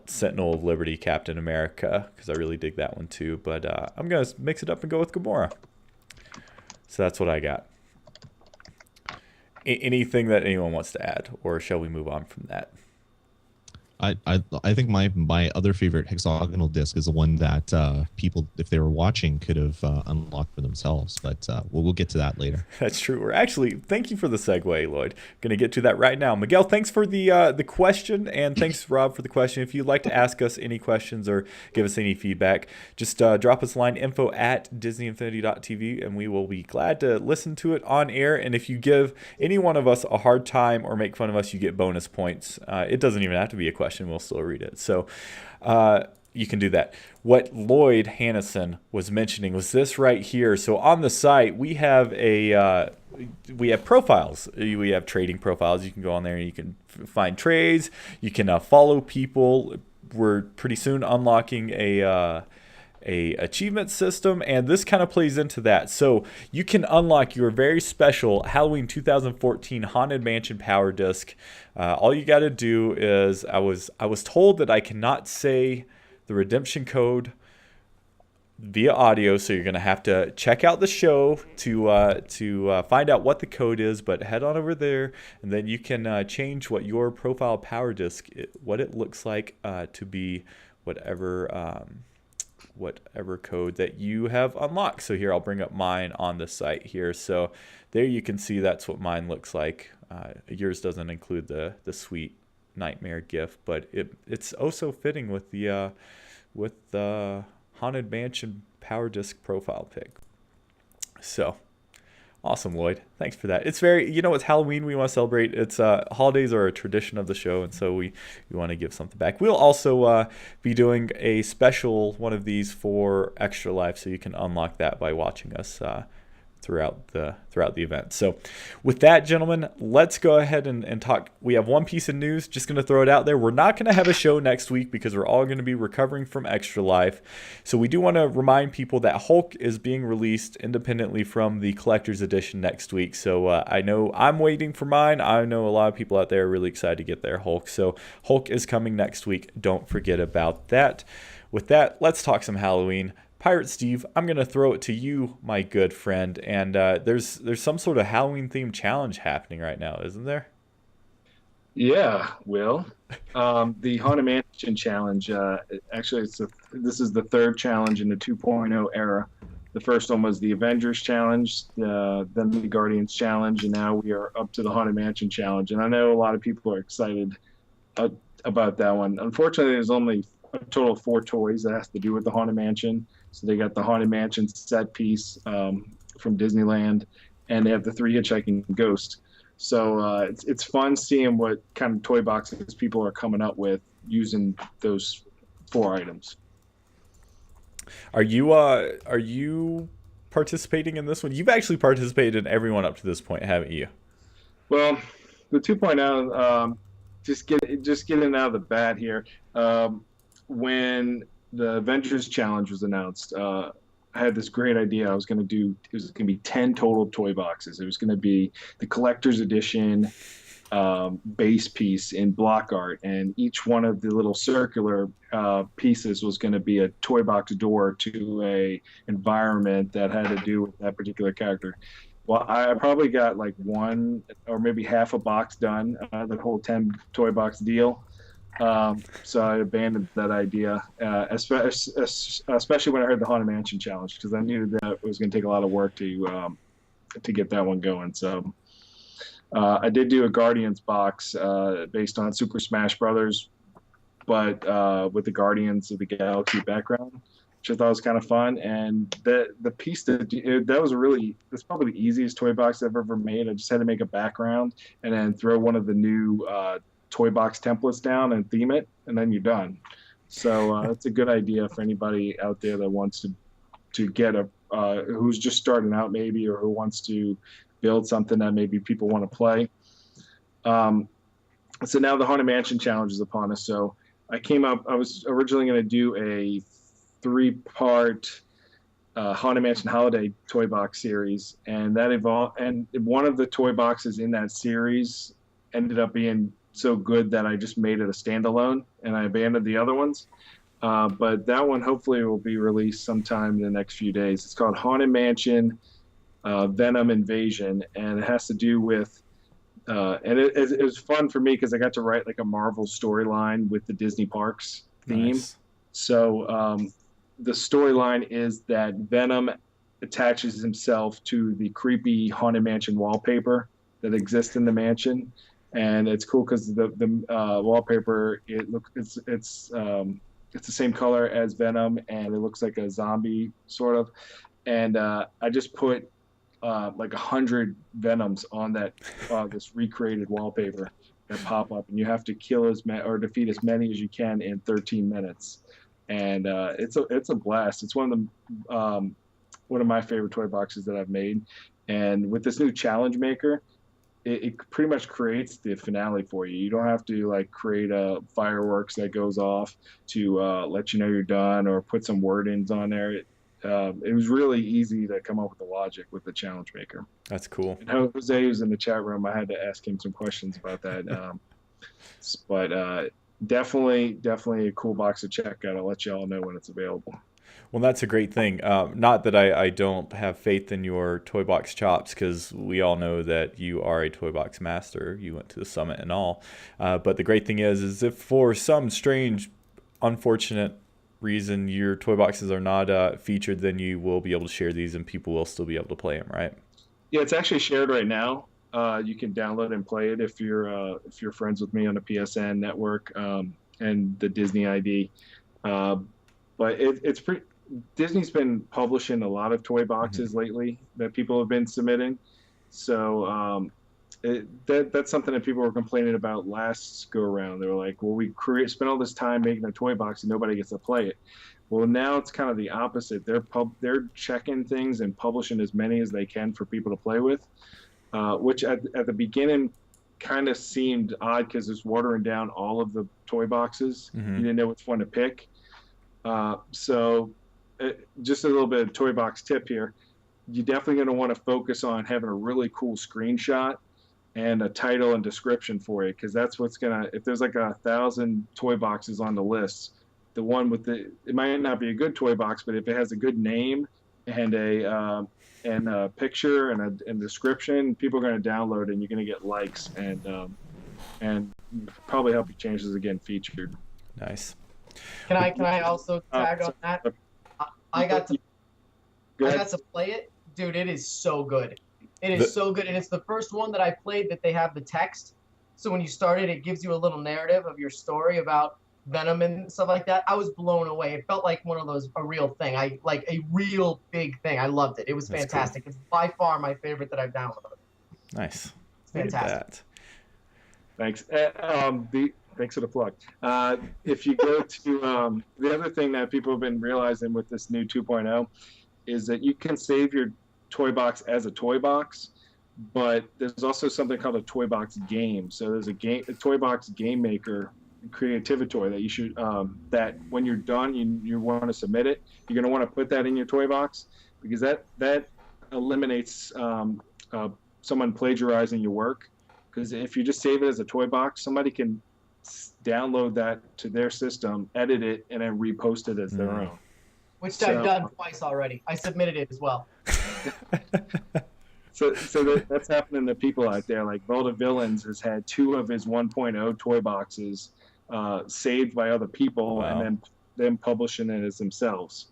Sentinel of Liberty Captain America because I really dig that one too. But I'm gonna mix it up and go with Gamora. So that's what I got. Anything that anyone wants to add, or shall we move on from that? I think my other favorite hexagonal disc is the one that people, if they were watching, could have unlocked for themselves. But we'll get to that later. That's true. We're actually, thank you for the segue, Lloyd. Going to get to that right now. Miguel, thanks for the question, and thanks, Rob, for the question. If you'd like to ask us any questions or give us any feedback, just drop us a line, info@disneyinfinity.tv, and we will be glad to listen to it on air. And if you give any one of us a hard time or make fun of us, you get bonus points. It doesn't even have to be a question. We'll still read it. So you can do that. What Lloyd Hannison was mentioning was this right here. So on the site, we have we have profiles. We have trading profiles. You can go on there and you can find trades. You can follow people. We're pretty soon unlocking a achievement system, and this kind of plays into that. So you can unlock your very special Halloween 2014 Haunted Mansion Power Disc. All you got to do is, I was told that I cannot say the redemption code via audio, so you're going to have to check out the show to find out what the code is, but head on over there, and then you can change what your profile power disc, what it looks like to be whatever code that you have unlocked. So here, I'll bring up mine on the site here. So there you can see that's what mine looks like. Yours doesn't include the sweet nightmare gift, but it's oh so fitting with the Haunted Mansion Power Disc profile pic. So awesome, Lloyd. Thanks for that. It's very, it's Halloween. We want to celebrate. It's holidays are a tradition of the show, and so we want to give something back. We'll also be doing a special one of these for Extra Life, so you can unlock that by watching us throughout the event. So with that, gentlemen, let's go ahead and talk. We have one piece of news, just going to throw it out there. We're not going to have a show next week because we're all going to be recovering from Extra Life. So we do want to remind people that Hulk is being released independently from the collector's edition next week. So I know I'm waiting for mine. I know a lot of people out there are really excited to get their Hulk. So Hulk is coming next week. Don't forget about that. With that, let's talk some Halloween. Pirate Steve, I'm going to throw it to you, my good friend. And there's some sort of Halloween-themed challenge happening right now, isn't there? Yeah, Will. The Haunted Mansion Challenge, actually, this is the third challenge in the 2.0 era. The first one was the Avengers Challenge, then the Guardians Challenge, and now we are up to the Haunted Mansion Challenge. And I know a lot of people are excited about that one. Unfortunately, there's only a total of 4 toys that has to do with the Haunted Mansion. So they got the Haunted Mansion set piece from Disneyland, and they have the 3 hitchhiking ghosts. So it's fun seeing what kind of toy boxes people are coming up with using those 4 items. Are you participating in this one? You've actually participated in every one up to this point, haven't you? Well, the 2.0, just getting out of the bat here. When the Avengers Challenge was announced, I had this great idea. It was going to be 10 total toy boxes. It was going to be the collector's edition base piece in block art, and each one of the little circular pieces was going to be a toy box door to a environment that had to do with that particular character. Well, I probably got like one or maybe half a box done, the whole 10 toy box deal. So I abandoned that idea, especially when I heard the Haunted Mansion Challenge, because I knew that it was going to take a lot of work to get that one going. So I did do a Guardians box based on Super Smash Brothers, but with the Guardians of the Galaxy background, which I thought was kind of fun. And the piece that's probably the easiest toy box I've ever made. I just had to make a background and then throw one of the new toy box templates down and theme it, and then you're done. So it's a good idea for anybody out there that wants to get who's just starting out maybe, or who wants to build something that maybe people want to play. So now the Haunted Mansion challenge is upon us. So I was originally going to do a 3-part Haunted Mansion Holiday toy box series, and that evolved. And one of the toy boxes in that series ended up being so good that I just made it a standalone, and I abandoned the other ones. But that one hopefully will be released sometime in the next few days. It's called Haunted Mansion Venom Invasion, and it has to do with and it was fun for me because I got to write like a Marvel storyline with the Disney parks theme. Nice. So the storyline is that Venom attaches himself to the creepy Haunted Mansion wallpaper that exists in the mansion, and it's cool because the wallpaper it's the same color as Venom, and it looks like a zombie sort of. And I just put like 100 Venoms on that this recreated wallpaper that pop up, and you have to kill or defeat as many as you can in 13 minutes. And it's a blast. It's one of my favorite toy boxes that I've made. And with this new challenge maker, it pretty much creates the finale for you. You don't have to like create a fireworks that goes off to let you know you're done or put some wordings on there. It was really easy to come up with the logic with the challenge maker. That's cool. And Jose, who's in the chat room, I had to ask him some questions about that. But definitely a cool box to check out. I'll let you all know when it's available. Well, that's a great thing. Not that I don't have faith in your toy box chops, because we all know that you are a toy box master. You went to the summit and all. But the great thing is if for some strange, unfortunate reason your toy boxes are not featured, then you will be able to share these and people will still be able to play them, right? Yeah, it's actually shared right now. You can download and play it if you're friends with me on the PSN network and the Disney ID. But it's pretty. Disney's been publishing a lot of toy boxes lately that people have been submitting. So that's something that people were complaining about last go around. They were like, well, we spent all this time making a toy box and nobody gets to play it. Well, now it's kind of the opposite. They're checking things and publishing as many as they can for people to play with, which at the beginning kind of seemed odd because it's watering down all of the toy boxes. You didn't know which one to pick. So just a little bit of toy box tip here. You're definitely going to want to focus on having a really cool screenshot and a title and description for it, because that's what's going to, if there's like 1,000 toy boxes on the list, the one with it might not be a good toy box, but if it has a good name and a picture and a description, people are going to download it and you're going to get likes and probably help your chances of getting featured. Nice. Can I also tag on that? I got to play it. Dude, it is so good. It is so good. And it's the first one that I played that they have the text. So when you start it, it gives you a little narrative of your story about Venom and stuff like that. I was blown away. It felt like one of those, a real thing. Like a real big thing. I loved it. It was fantastic. Cool. It's by far my favorite that I've downloaded. Nice. It's fantastic. Thanks. Thanks for the plug. If you go to the other thing that people have been realizing with this new 2.0 is that you can save your toy box as a toy box, but there's also something called a toy box game. So there's a toy box game maker creativity that you should that when you're done, you want to submit it. You're going to want to put that in your toy box, because that eliminates someone plagiarizing your work. Because if you just save it as a toy box, somebody can download that to their system, edit it, and then repost it as their own. Which I've done twice already. I submitted it as well. So that's happening to people out there. Like Vault of Villains has had 2 of his 1.0 toy boxes saved by other people, and then them publishing it as themselves.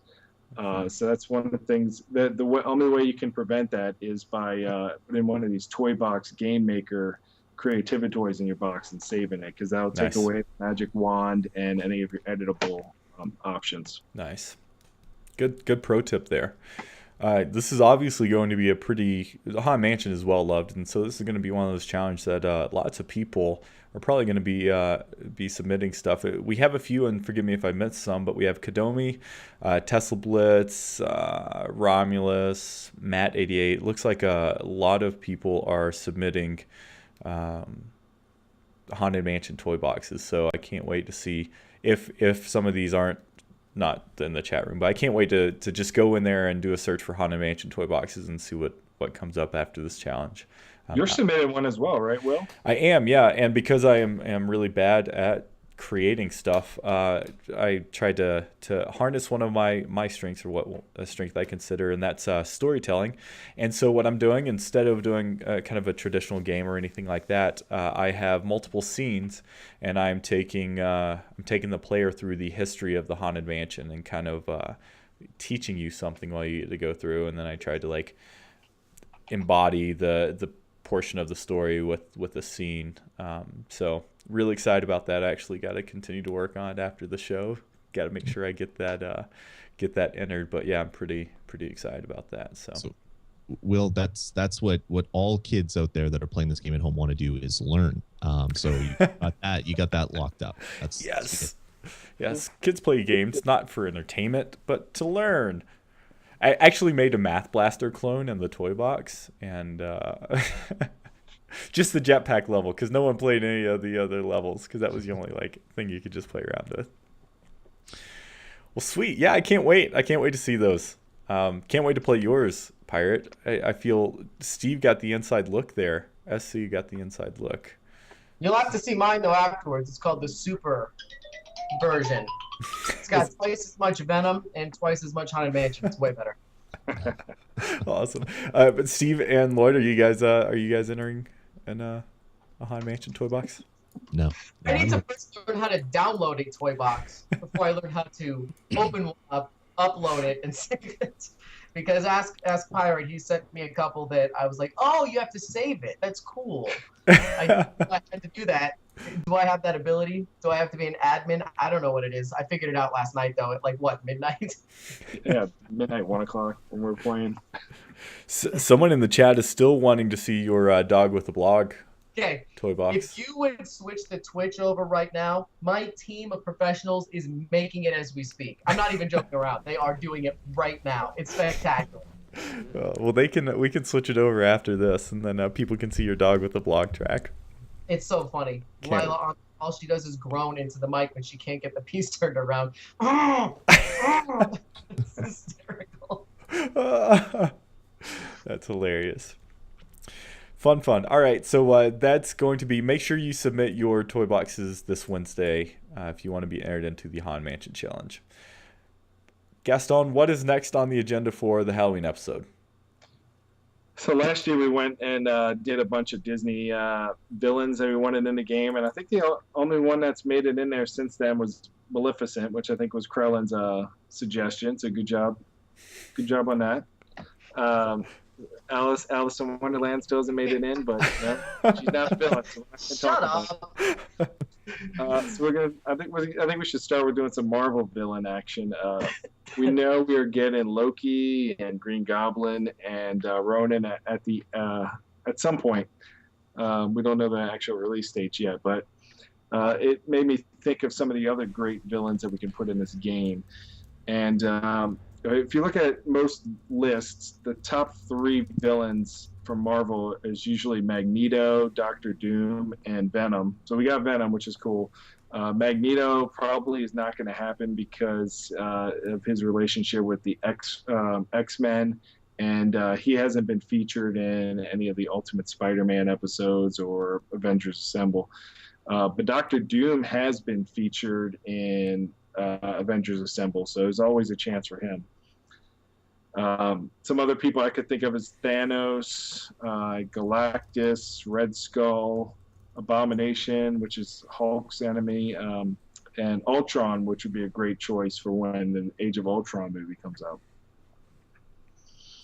So that's one of the things. The only way you can prevent that is by putting one of these toy box game maker creativity toys in your box and saving it, because that'll take away the magic wand and any of your editable options. Nice. Good pro tip there. This is obviously going to be the Haunted Mansion is well loved, and so this is going to be one of those challenges that lots of people are probably going to be submitting stuff. We have a few, and forgive me if I missed some, but we have Kadomi, Tesla Blitz, Romulus, Matt88. Looks like a lot of people are submitting Haunted Mansion toy boxes. So I can't wait to see if some of these aren't not in the chat room, but I can't wait to just go in there and do a search for Haunted Mansion toy boxes and see what comes up after this challenge. You're submitted one as well, right, Will? I am, yeah, and because I am really bad at creating stuff, I tried to harness one of my strengths, or what a strength I consider, and that's storytelling. And so what I'm doing, instead of doing kind of a traditional game or anything like that, I have multiple scenes, and I'm taking the player through the history of the Haunted Mansion and kind of teaching you something while you get to go through, and then I tried to like embody the portion of the story with the scene. So really excited about that. I actually got to continue to work on it after the show. Got to make sure I get that entered. But yeah, I'm pretty excited about that. So Will, that's what all kids out there that are playing this game at home want to do is learn. So you got that locked up. Yes. Kids play games not for entertainment, but to learn. I actually made a Math Blaster clone in the toy box, and just the jetpack level, because no one played any of the other levels, because that was the only thing you could just play around with. Well, sweet. Yeah, I can't wait. I can't wait to see those. Can't wait to play yours, Pirate. I feel Steve got the inside look there. SC got the inside look. You'll have to see mine, though, afterwards. It's called the Super version. It's got twice as much Venom and twice as much Haunted Mansion. It's way better. Awesome. But Steve and Lloyd, are you guys entering in a Haunted Mansion toy box? No. I need to first learn how to download a toy box before I learn how to open one up, upload it, and save it. Because ask Pirate, he sent me a couple that I was like, oh, you have to save it. That's cool. I had to do that. Do I have that ability? Do I have to be an admin? I don't know what it is. I figured it out last night, though, at midnight? Yeah, midnight, 1 o'clock when we're playing. Someone in the chat is still wanting to see your dog with the blog toy box. If you would switch the Twitch over right now, my team of professionals is making it as we speak. I'm not even joking around. They are doing it right now. It's spectacular. Well, we can switch it over after this, and then people can see your dog with the blog track. It's so funny. Lila, all she does is groan into the mic when she can't get the piece turned around. It's hysterical. That's hilarious. Fun. All right, so that's going to be. Make sure you submit your toy boxes this Wednesday if you want to be entered into the Haunted Mansion Challenge. Gaston, what is next on the agenda for the Halloween episode? So last year we went and did a bunch of Disney villains that we wanted in the game, and I think the only one that's made it in there since then was Maleficent, which I think was Krellin's suggestion. So good job on that. Alice in Wonderland still hasn't made it in, but she's not a villain. So Shut up. So we're gonna. I think we should start with doing some Marvel villain action. We know we are getting Loki and Green Goblin and Ronan at some point. We don't know the actual release dates yet, but it made me think of some of the other great villains that we can put in this game. And if you look at most lists, the top 3 villains from Marvel is usually Magneto, Doctor Doom, and Venom. So we got Venom, which is cool. Magneto probably is not going to happen because of his relationship with the X-Men, and he hasn't been featured in any of the Ultimate Spider-Man episodes or Avengers Assemble. But Doctor Doom has been featured in Avengers Assemble, so there's always a chance for him. Some other people I could think of is Thanos, Galactus, Red Skull, Abomination, which is Hulk's enemy, and Ultron, which would be a great choice for when the Age of Ultron movie comes out.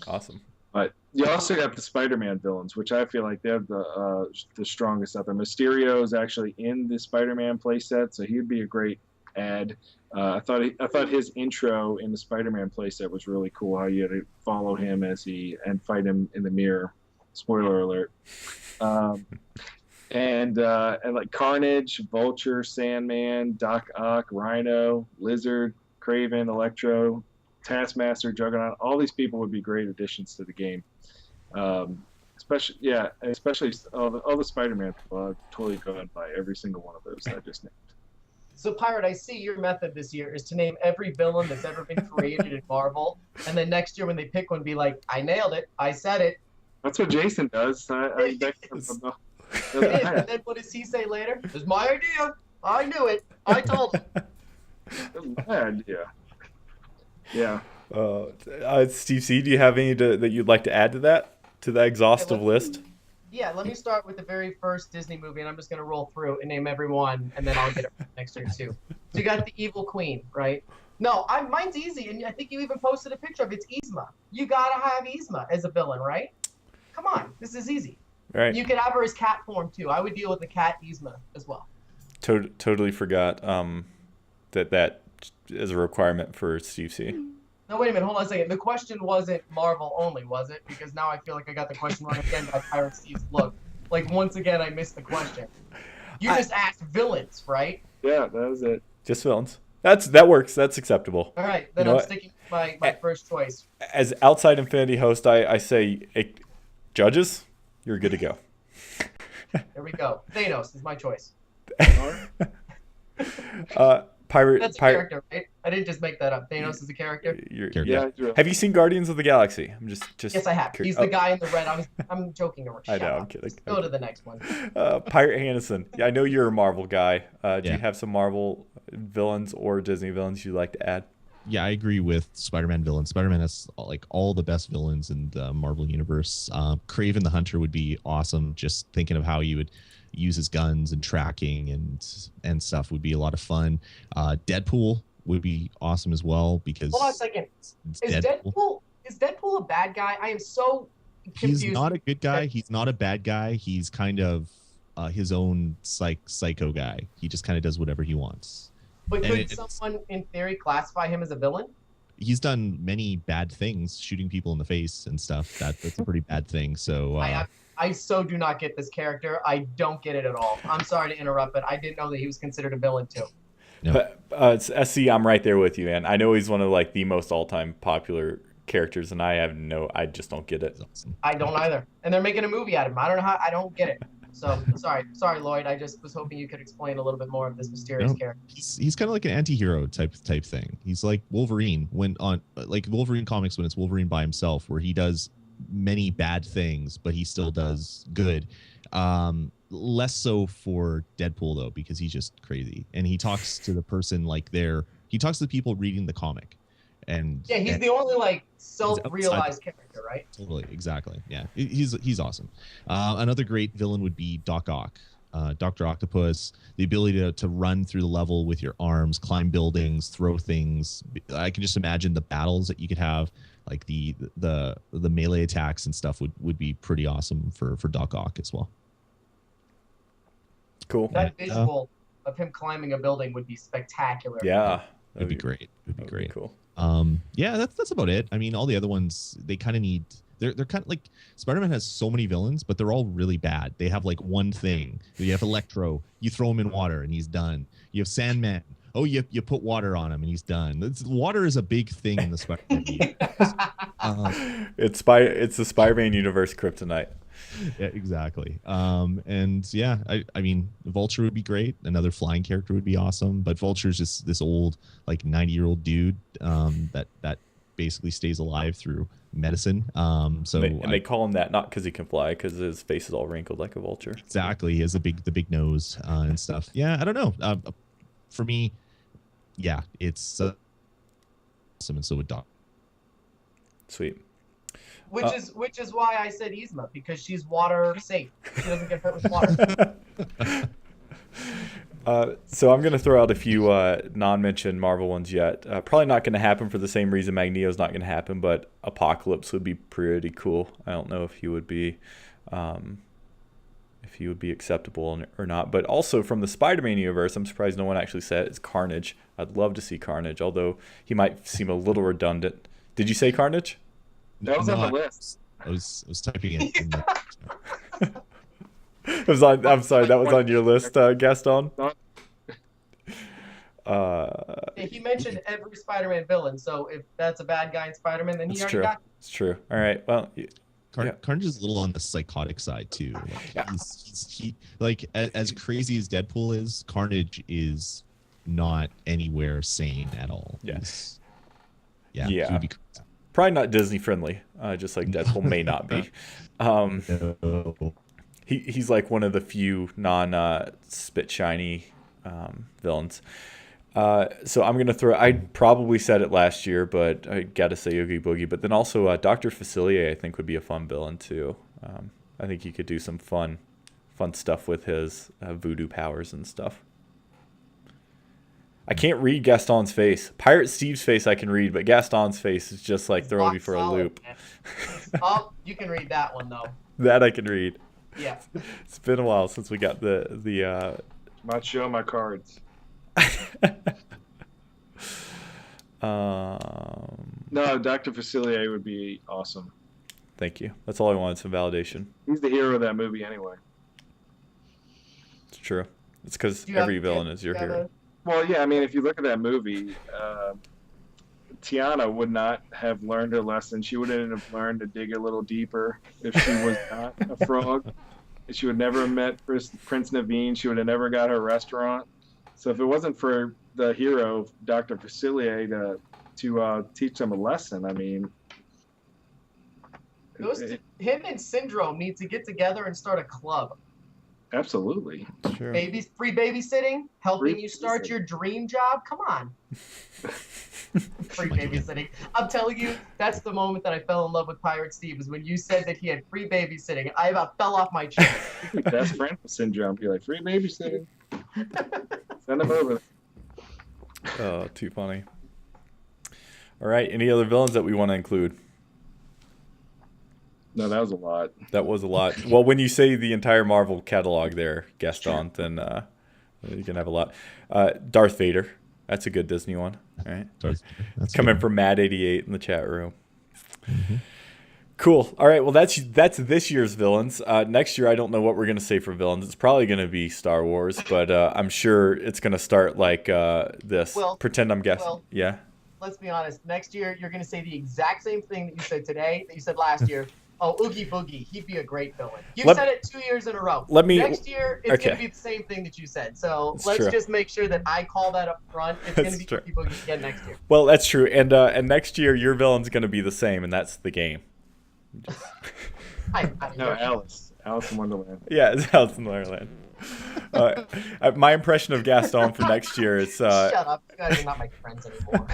Awesome. But you also got the Spider-Man villains, which I feel like they have the strongest out there. Mysterio is actually in the Spider-Man playset, so he'd be a great add. I thought his intro in the Spider-Man playset was really cool. How you had to follow him and fight him in the mirror. Spoiler alert. And like Carnage, Vulture, Sandman, Doc Ock, Rhino, Lizard, Kraven, Electro, Taskmaster, Juggernaut. All these people would be great additions to the game. especially all the Spider-Man people. I'm totally going by every single one of those I just named. So, Pirate, I see your method this year is to name every villain that's ever been created in Marvel, and then next year when they pick one, be like, I nailed it, I said it. That's what Jason does. And then what does he say later? It was my idea. I knew it. I told him. That's my idea. Yeah. Steve C, do you have any that you'd like to add to that, to the exhaustive list? Yeah, let me start with the very first Disney movie, and I'm just going to roll through and name every one, and then I'll get it next year, too. So you got the Evil Queen, right? No, mine's easy, and I think you even posted a picture of it. It's Yzma. You got to have Yzma as a villain, right? Come on, this is easy. Right. You could have her as cat form, too. I would deal with the cat Yzma as well. Totally forgot that is a requirement for Steve C. No, wait a minute. Hold on a second. The question wasn't Marvel only, was it? Because now I feel like I got the question wrong again by Pirate Steve's look. Like, once again, I missed the question. You just asked villains, right? Yeah, that was it. Just villains. That works. That's acceptable. All right, then I'm sticking with my first choice. As Outside Infinity host, I say, judges, you're good to go. There we go. Thanos is my choice. That's a character, right? I didn't just make that up. Thanos is a character. Yeah. Have you seen Guardians of the Galaxy? I'm just. Yes, I have. He's the guy in the red. I'm joking around. I know. I'm kidding. Let's go to the next one. Pirate Hannison. Yeah, I know you're a Marvel guy. Do you have some Marvel villains or Disney villains you'd like to add? Yeah, I agree with Spider-Man villains. Spider-Man has like all the best villains in the Marvel universe. Kraven the Hunter would be awesome. Just thinking of how you would use his guns and tracking and stuff would be a lot of fun. Deadpool would be awesome as well because. Hold on a second. Is Deadpool a bad guy? I am so confused. He's not a good guy. He's not a bad guy. He's kind of his own psycho guy. He just kind of does whatever he wants. But could someone, in theory, classify him as a villain? He's done many bad things, shooting people in the face and stuff. That's a pretty bad thing. So I so do not get this character. I don't get it at all. I'm sorry to interrupt, but I didn't know that he was considered a villain too. No. But SC, I'm right there with you, man. I know he's one of like the most all-time popular characters, and I just don't get it. Awesome. I don't either. And they're making a movie out of him. I don't get it. So sorry, Lloyd. I just was hoping you could explain a little bit more of this mysterious character. He's kind of like an anti-hero type thing. He's like Wolverine like Wolverine comics when it's Wolverine by himself, where he does many bad things, but he still does good. Less so for Deadpool though, because he's just crazy, and he talks to the person he talks to the people reading the comic. And yeah, he's the only like self-realized character, right? Totally, exactly. Yeah, he's awesome. Another great villain would be Doc Ock, Dr. Octopus. The ability to run through the level with your arms, climb buildings, throw things. I can just imagine the battles that you could have, like the melee attacks and stuff would be pretty awesome for Doc Ock as well. Cool. That visual of him climbing a building would be spectacular. Yeah, it'd be great. It'd be great. Cool. Yeah, that's about it. I mean, all the other ones, they kind of need. They're kind of like Spider-Man has so many villains, but they're all really bad. They have like one thing. You have Electro, you throw him in water and he's done. You have Sandman. Oh, you put water on him and he's done. Water is a big thing in the Spider-Man universe. It's the Spider-Man universe kryptonite. Yeah, exactly. And yeah, I mean, Vulture would be great. Another flying character would be awesome. But Vulture's just this old, like 90-year-old dude that basically stays alive through medicine. They call him that not because he can fly, because his face is all wrinkled like a vulture. Exactly. He has the big nose and stuff. Yeah, I don't know. For me, yeah, it's awesome, and so would Doc. Sweet. Which is why I said Yzma, because she's water safe. She doesn't get hurt with water. So I'm going to throw out a few non-mentioned Marvel ones yet. Probably not going to happen for the same reason Magneto's not going to happen, but Apocalypse would be pretty cool. I don't know if he would be acceptable or not. But also from the Spider-Man universe, I'm surprised no one actually said it's Carnage. I'd love to see Carnage, although he might seem a little redundant. Did you say Carnage? That was on the list. I was typing it. I'm sorry, that was on your list, Gaston? He mentioned every Spider-Man villain, so if that's a bad guy in Spider-Man, then he already got it. It's true. All right, well, Carnage is a little on the psychotic side too. Like he like as crazy as Deadpool is, Carnage is not anywhere sane at all. Yes. He would be probably not Disney friendly, just like Deadpool may not be. no. He's like one of the few non spit shiny villains. So I'm gonna throw. I probably said it last year, but I gotta say Oogie Boogie. But then also Dr. Facilier, I think would be a fun villain too. I think he could do some fun stuff with his voodoo powers and stuff. I can't read Gaston's face. Pirate Steve's face I can read, but Gaston's face is just like throwing me for a loop. Oh, you can read that one though. That I can read. Yeah. It's been a while since we got the. Not showing my cards. No, Dr. Facilier would be awesome. Thank you. That's all I wanted, some validation. He's the hero of that movie anyway. It's true. It's because every villain is your hero. Well, yeah, I mean, if you look at that movie, Tiana would not have learned her lesson. She wouldn't have learned to dig a little deeper if she was not a frog. She would never have met Prince Naveen. She would have never got her restaurant. So if it wasn't for the hero, Dr. Facilier, to teach them a lesson, I mean... him and Syndrome need to get together and start a club. Absolutely. Sure. Free babysitting, helping you start your dream job. Come on. Free babysitting. I'm telling you, that's the moment that I fell in love with Pirate Steve, is when you said that he had free babysitting. I about fell off my chair. Best friend syndrome. Be like, free babysitting. Send him over. Oh, too funny. All right. Any other villains that we want to include? No, that was a lot. That was a lot. Well, when you say the entire Marvel catalog there, Gaston, then you can have a lot. Darth Vader. That's a good Disney one. All right. That's coming from Mad88 in the chat room. Mm-hmm. Cool. All right. Well, that's this year's villains. Next year, I don't know what we're going to say for villains. It's probably going to be Star Wars, but I'm sure it's going to start like this. Well, pretend I'm guessing. well, yeah. Let's be honest. Next year, you're going to say the exact same thing that you said today, that you said last year. Oh, Oogie Boogie. He'd be a great villain. You said it 2 years in a row. Next year, it's going to be the same thing that you said. So let's just make sure that I call that up front. It's going to be Oogie Boogie again next year. Well, that's true. And next year, your villain's going to be the same, and that's the game. No, Alice. Alice in Wonderland. Yeah, it's Alice in Wonderland. My impression of Gaston for next year is... Shut up. You guys are not my friends anymore.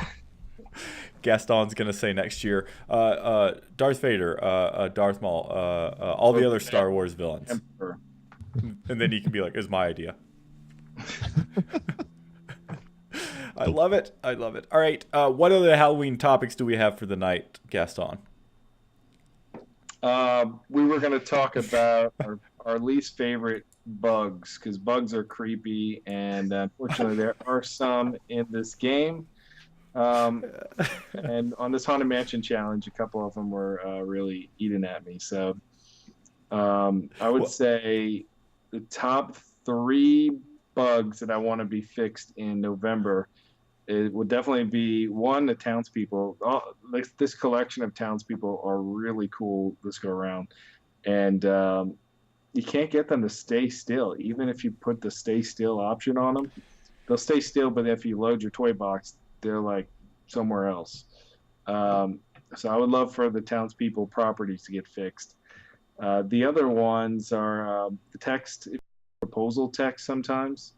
Gaston's going to say next year, Darth Vader, Darth Maul, all the other Star Wars villains. Emperor. And then he can be like, it's my idea. I love it. I love it. All right. What other Halloween topics do we have for the night, Gaston? We were going to talk about our least favorite bugs, because bugs are creepy, and unfortunately there are some in this game. And on this Haunted Mansion challenge, a couple of them were really eating at me. So I would say the top 3 bugs that I want to be fixed in November, it would definitely be, one, the townspeople. This collection of townspeople are really cool this go around. And you can't get them to stay still. Even if you put the stay still option on them, they'll stay still, but if you load your toy box, they're like somewhere else. So I would love for the townspeople properties to get fixed. The other ones are the text, proposal text sometimes.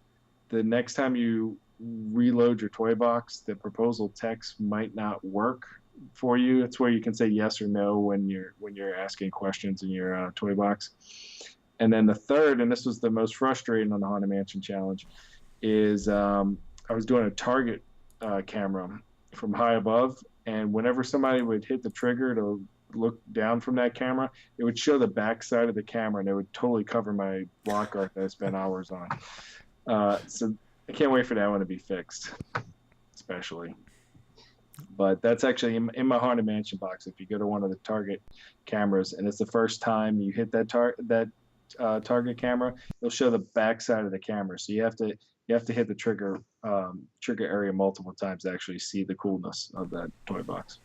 The next time you reload your toy box, the proposal text might not work for you. It's where you can say yes or no when you're asking questions in your toy box. And then the third, and this was the most frustrating on the Haunted Mansion challenge, is I was doing a target camera from high above, and whenever somebody would hit the trigger to look down from that camera, it would show the back side of the camera, and it would totally cover my block art that I spent hours on. So I can't wait for that one to be fixed, especially. But that's actually in my Haunted Mansion box. If you go to one of the target cameras, and it's the first time you hit that target camera, it'll show the back side of the camera. So you have to hit the trigger area multiple times to actually see the coolness of that toy box.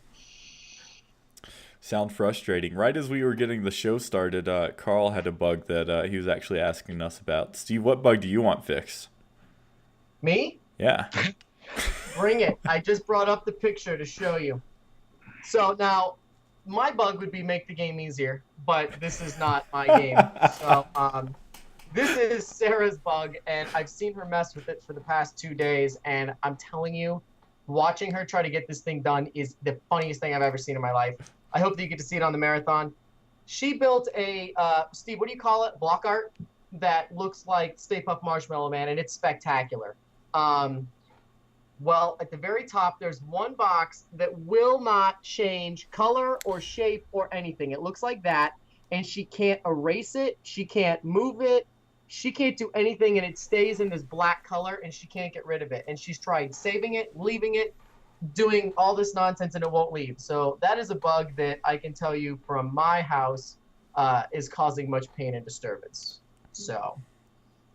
Sound frustrating. Right as we were getting the show started, Carl had a bug that he was actually asking us about. Steve, what bug do you want fixed? Me? Yeah. Bring it. I just brought up the picture to show you. So now, my bug would be make the game easier, but this is not my game. So this is Sarah's bug, and I've seen her mess with it for the past 2 days, and I'm telling you, watching her try to get this thing done is the funniest thing I've ever seen in my life. I hope that you get to see it on the marathon. She built a, Steve, what do you call it? Block art that looks like Stay Puft Marshmallow Man, and it's spectacular. Well, at the very top, there's one box that will not change color or shape or anything. It looks like that, and she can't erase it. She can't move it. She can't do anything, and it stays in this black color, and she can't get rid of it. And she's tried saving it, leaving it, doing all this nonsense, and it won't leave. So that is a bug that I can tell you from my house is causing much pain and disturbance. So,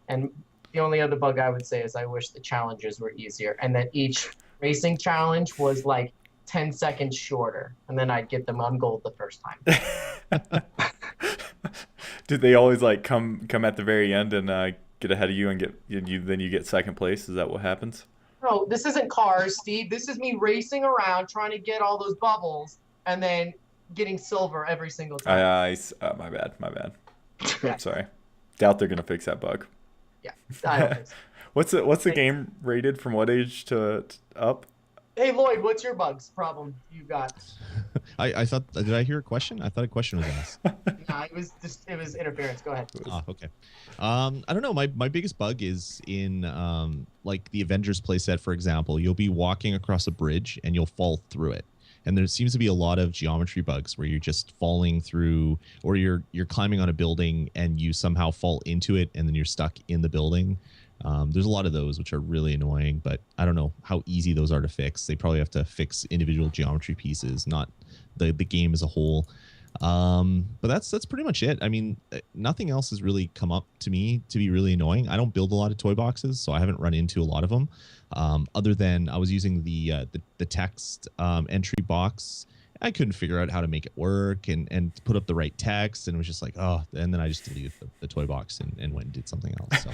and the only other bug I would say is I wish the challenges were easier and that each racing challenge was like 10 seconds shorter, and then I'd get them on gold the first time. Did they always like come at the very end and get ahead of you and then you get second place? Is that what happens? No, this isn't cars, Steve. This is me racing around trying to get all those bubbles and then getting silver every single time. My bad. I'm sorry. Doubt they're gonna fix that bug. Yeah, I don't think so. What's the game rated from what age to up? Hey Lloyd, what's your bugs problem you got? I thought, did I hear a question? I thought a question was asked. Nah, it was interference. Go ahead. Okay. I don't know. My biggest bug is in like the Avengers playset, for example. You'll be walking across a bridge and you'll fall through it. And there seems to be a lot of geometry bugs where you're just falling through, or you're climbing on a building and you somehow fall into it and then you're stuck in the building. There's a lot of those which are really annoying, but I don't know how easy those are to fix. They probably have to fix individual geometry pieces, not the game as a whole. But that's pretty much it. I mean, nothing else has really come up to me to be really annoying. I don't build a lot of toy boxes, so I haven't run into a lot of them. Other than I was using the text entry box. I couldn't figure out how to make it work and put up the right text, and it was just like, oh, and then I just deleted the toy box and went and did something else. So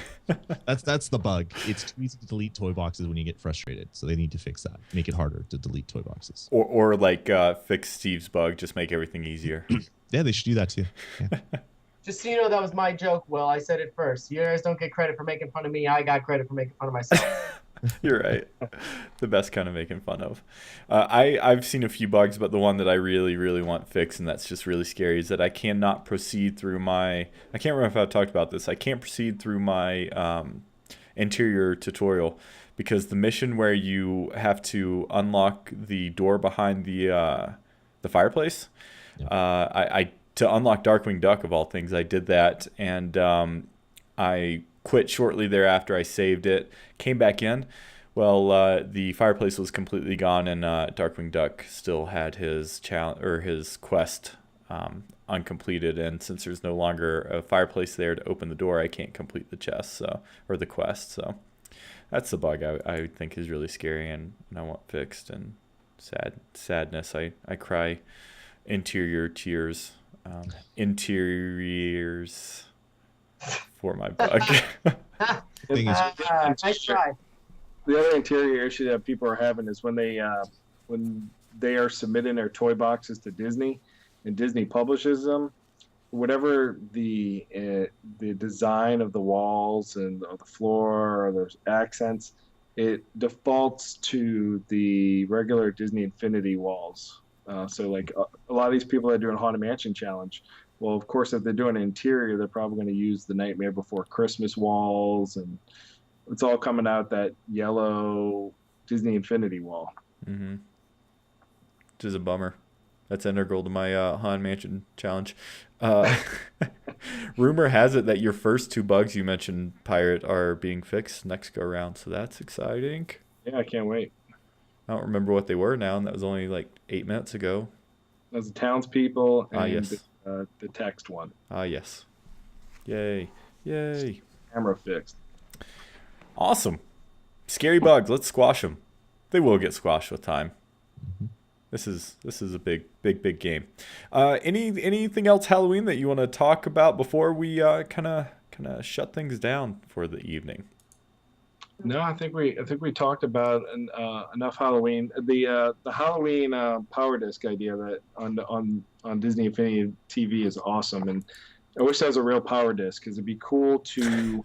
that's the bug. It's too easy to delete toy boxes when you get frustrated, so they need to fix that. Make it harder to delete toy boxes. Or like fix Steve's bug, just make everything easier. Yeah, they should do that too. Yeah. Just so you know, that was my joke, Will. I said it first. You guys don't get credit for making fun of me. I got credit for making fun of myself. You're right. The best kind of making fun of. I've seen a few bugs, but the one that I really, really want fixed, and that's just really scary, is that I cannot proceed through my... I can't remember if I've talked about this. I can't proceed through my interior tutorial because the mission where you have to unlock the door behind the fireplace, yeah. To unlock Darkwing Duck, of all things, I did that, and I quit shortly thereafter. I saved it, came back in. Well, the fireplace was completely gone, and Darkwing Duck still had his his quest uncompleted. And since there's no longer a fireplace there to open the door, I can't complete the chest, or the quest. So that's the bug I think is really scary, and I want fixed. And sadness. I cry interior tears. Interiors for my bug. Nice try. The other interior issue that people are having is when they are submitting their toy boxes to Disney, and Disney publishes them. Whatever the design of the walls and the floor or the accents, it defaults to the regular Disney Infinity walls. So like a lot of these people that are doing Haunted Mansion Challenge, well, of course, if they're doing an interior, they're probably going to use the Nightmare Before Christmas walls, and it's all coming out that yellow Disney Infinity wall. Mm-hmm. Which is a bummer. That's integral to my Haunted Mansion Challenge. Rumor has it that your first two bugs you mentioned, Pirate, are being fixed next go around, so that's exciting. Yeah, I can't wait. I don't remember what they were now, and that was only like 8 minutes ago. That was the townspeople and yes. the text one. Yes. Yay. Camera fixed. Awesome. Scary bugs. Let's squash them. They will get squashed with time. Mm-hmm. This is a big game. Anything else Halloween that you want to talk about before we kind of shut things down for the evening? No, I think we talked about enough Halloween. The Halloween Power Disc idea that on Disney Infinity TV is awesome, and I wish that was a real Power Disc because it'd be cool to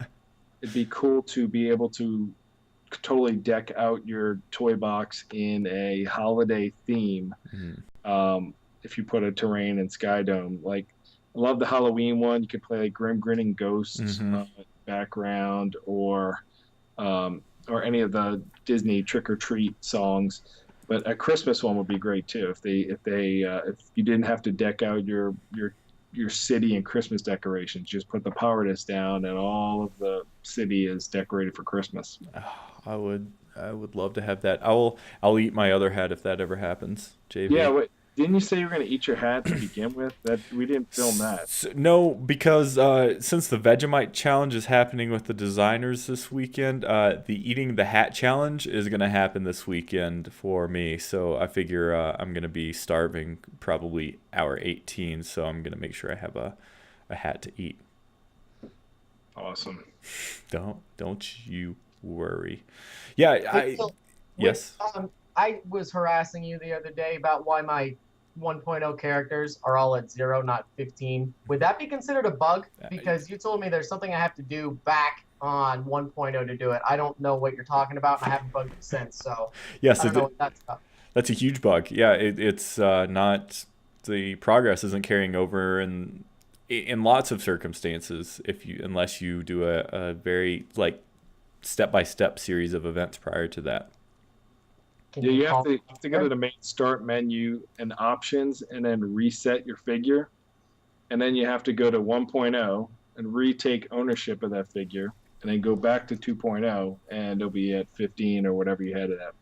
be able to totally deck out your toy box in a holiday theme. If you put a terrain and sky dome, like I love the Halloween one. You could play like Grim Grinning Ghosts background or any of the Disney Trick or Treat songs. But a Christmas one would be great too. If you didn't have to deck out your city and Christmas decorations, just put the Power Disc down and all of the city is decorated for Christmas. I would love to have that. I'll eat my other hat if that ever happens, JV. Yeah, wait, didn't you say you were going to eat your hat to begin with? That we didn't film that. No, because since the Vegemite challenge is happening with the designers this weekend, the eating the hat challenge is going to happen this weekend for me. So I figure I'm going to be starving probably hour 18. So I'm going to make sure I have a hat to eat. Awesome. Don't you worry. Yeah, yes. I was harassing you the other day about why my 1.0 characters are all at 0, not 15. Would that be considered a bug? Because you told me there's something I have to do back on 1.0 to do it. I don't know what you're talking about, and I haven't bugged it since. So yes, I don't know what that's about. That's a huge bug. Yeah, it's not, the progress isn't carrying over in lots of circumstances unless you do a very like step-by-step series of events prior to that. Yeah, you have to go to the main start menu and options and then reset your figure. And then you have to go to 1.0 and retake ownership of that figure and then go back to 2.0 and it'll be at 15 or whatever you had it at.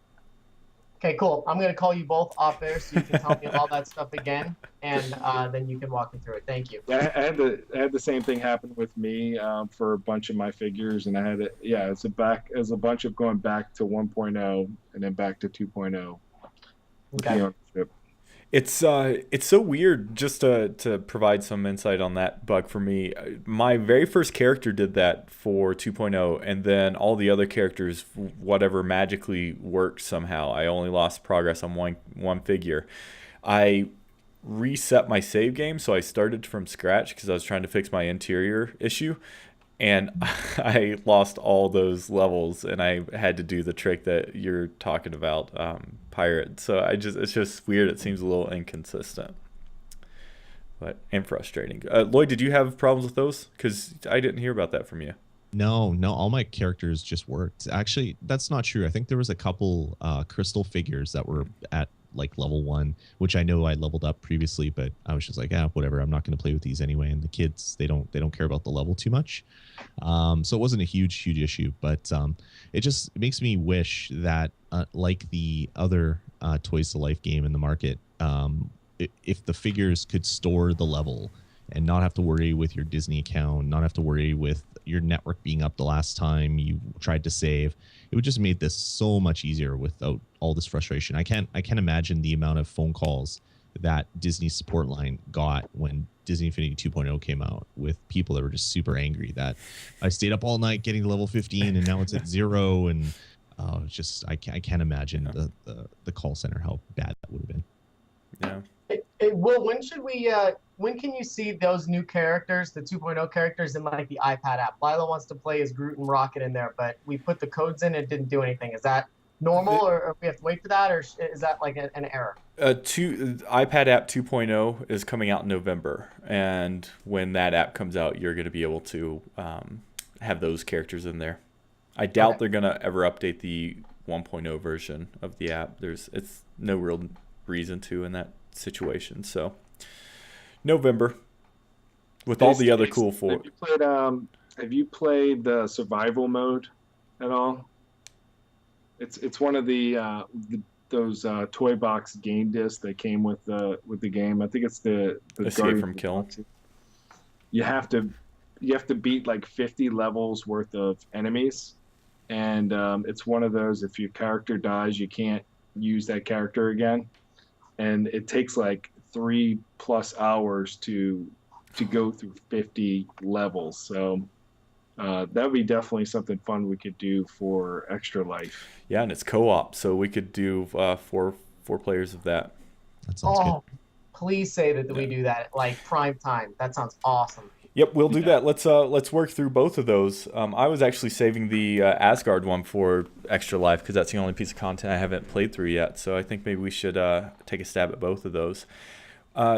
Okay, cool. I'm going to call you both off there so you can tell me all that stuff again, and then you can walk me through it. Thank you. Yeah, I had the same thing happen with me for a bunch of my figures, and I had it. Yeah, it's a bunch of going back to 1.0 and then back to 2.0. Okay. It's so weird. Just to provide some insight on that bug for me, my very first character did that for 2.0, and then all the other characters, whatever magically worked somehow. I only lost progress on one figure. I reset my save game, so I started from scratch because I was trying to fix my interior issue, and I lost all those levels, and I had to do the trick that you're talking about, pirate. So it's just weird. It seems a little inconsistent, and frustrating. Lloyd, did you have problems with those? Because I didn't hear about that from you. No, all my characters just worked. Actually, that's not true. I think there was a couple crystal figures that were at like level 1, which I know I leveled up previously, but I was just like, whatever, I'm not going to play with these anyway. And the kids, they don't care about the level too much. So it wasn't a huge issue, but it just makes me wish that like the other Toys to Life game in the market, if the figures could store the level and not have to worry with your Disney account, not have to worry with your network being up the last time you tried to save, it would just made this so much easier without all this frustration. I can't imagine the amount of phone calls that Disney support line got when Disney Infinity 2.0 came out, with people that were just super angry that I stayed up all night getting to level 15 and now it's at 0, and it's just I can't imagine the call center how bad that would have been. Yeah. Will, when can you see those new characters, the 2.0 characters, in like the iPad app? Lila wants to play as Groot and Rocket in there, but we put the codes in and it didn't do anything. Is that normal, or we have to wait for that, or is that like an error? iPad app 2.0 is coming out in November, and when that app comes out, you're going to be able to have those characters in there. I doubt they're going to ever update the 1.0 version of the app. It's no real reason to in that situation. So November, with all the other cool for. Have you played the survival mode at all? It's one of those toy box game discs that came with the game. I think it's the Escape from Kill. You have to beat like 50 levels worth of enemies, and it's one of those, if your character dies, you can't use that character again. and it takes like 3+ hours to go through 50 levels. So that would be definitely something fun we could do for Extra Life. Yeah, and it's co-op, so we could do four players of that. That sounds good. Please say that we do that at like prime time. That sounds awesome. Yep, we'll do that. Let's work through both of those. I was actually saving the Asgard one for Extra Life because that's the only piece of content I haven't played through yet. So I think maybe we should take a stab at both of those.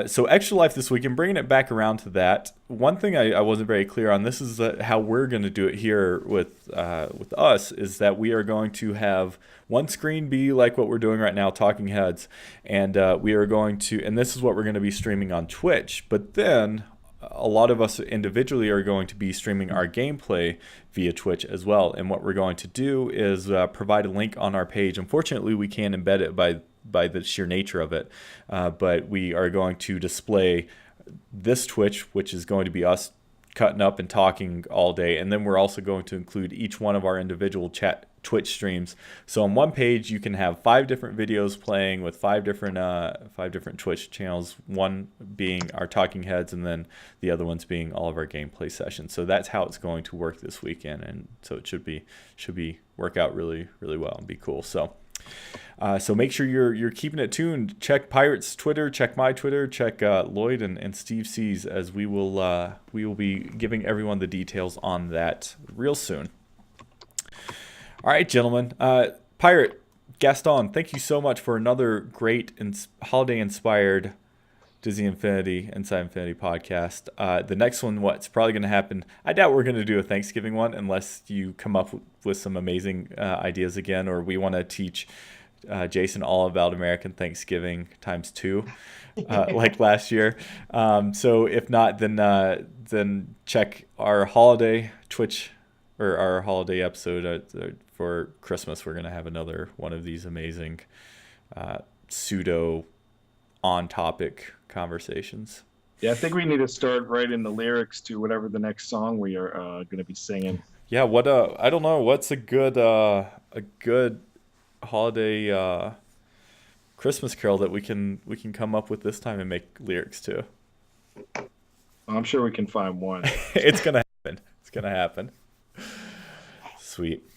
So Extra Life this week, and bringing it back around to that, one thing I wasn't very clear on, this is how we're going to do it here with us, is that we are going to have one screen be like what we're doing right now, Talking Heads, and we are going to, and this is what we're going to be streaming on Twitch, but then a lot of us individually are going to be streaming our gameplay via Twitch as well. And what we're going to do is provide a link on our page. Unfortunately, we can't embed it by the sheer nature of it, but we are going to display this Twitch, which is going to be us cutting up and talking all day, and then we're also going to include each one of our individual Twitch streams. So on one page you can have 5 different videos playing with 5 different Twitch channels, one being our Talking Heads and then the other ones being all of our gameplay sessions. So that's how it's going to work this weekend, and so it should be work out really, really well and be cool. So make sure you're keeping it tuned. Check Pirate's Twitter, check my Twitter, check Lloyd and Steve C's, as we will be giving everyone the details on that real soon. All right, gentlemen. Pirate, Gaston, thank you so much for another great holiday-inspired Disney Infinity, Inside Infinity podcast. The next one, what's probably going to happen, I doubt we're going to do a Thanksgiving one unless you come up with some amazing ideas again, or we want to teach Jason all about American Thanksgiving ×2, like last year. So if not, then check our holiday Twitch, or our holiday episode for Christmas. We're going to have another one of these amazing pseudo on-topic conversations. Yeah, I think we need to start writing the lyrics to whatever the next song we are going to be singing. Yeah, I don't know, what's a good holiday Christmas carol that we can come up with this time and make lyrics to? I'm sure we can find one. It's gonna happen. Sweet.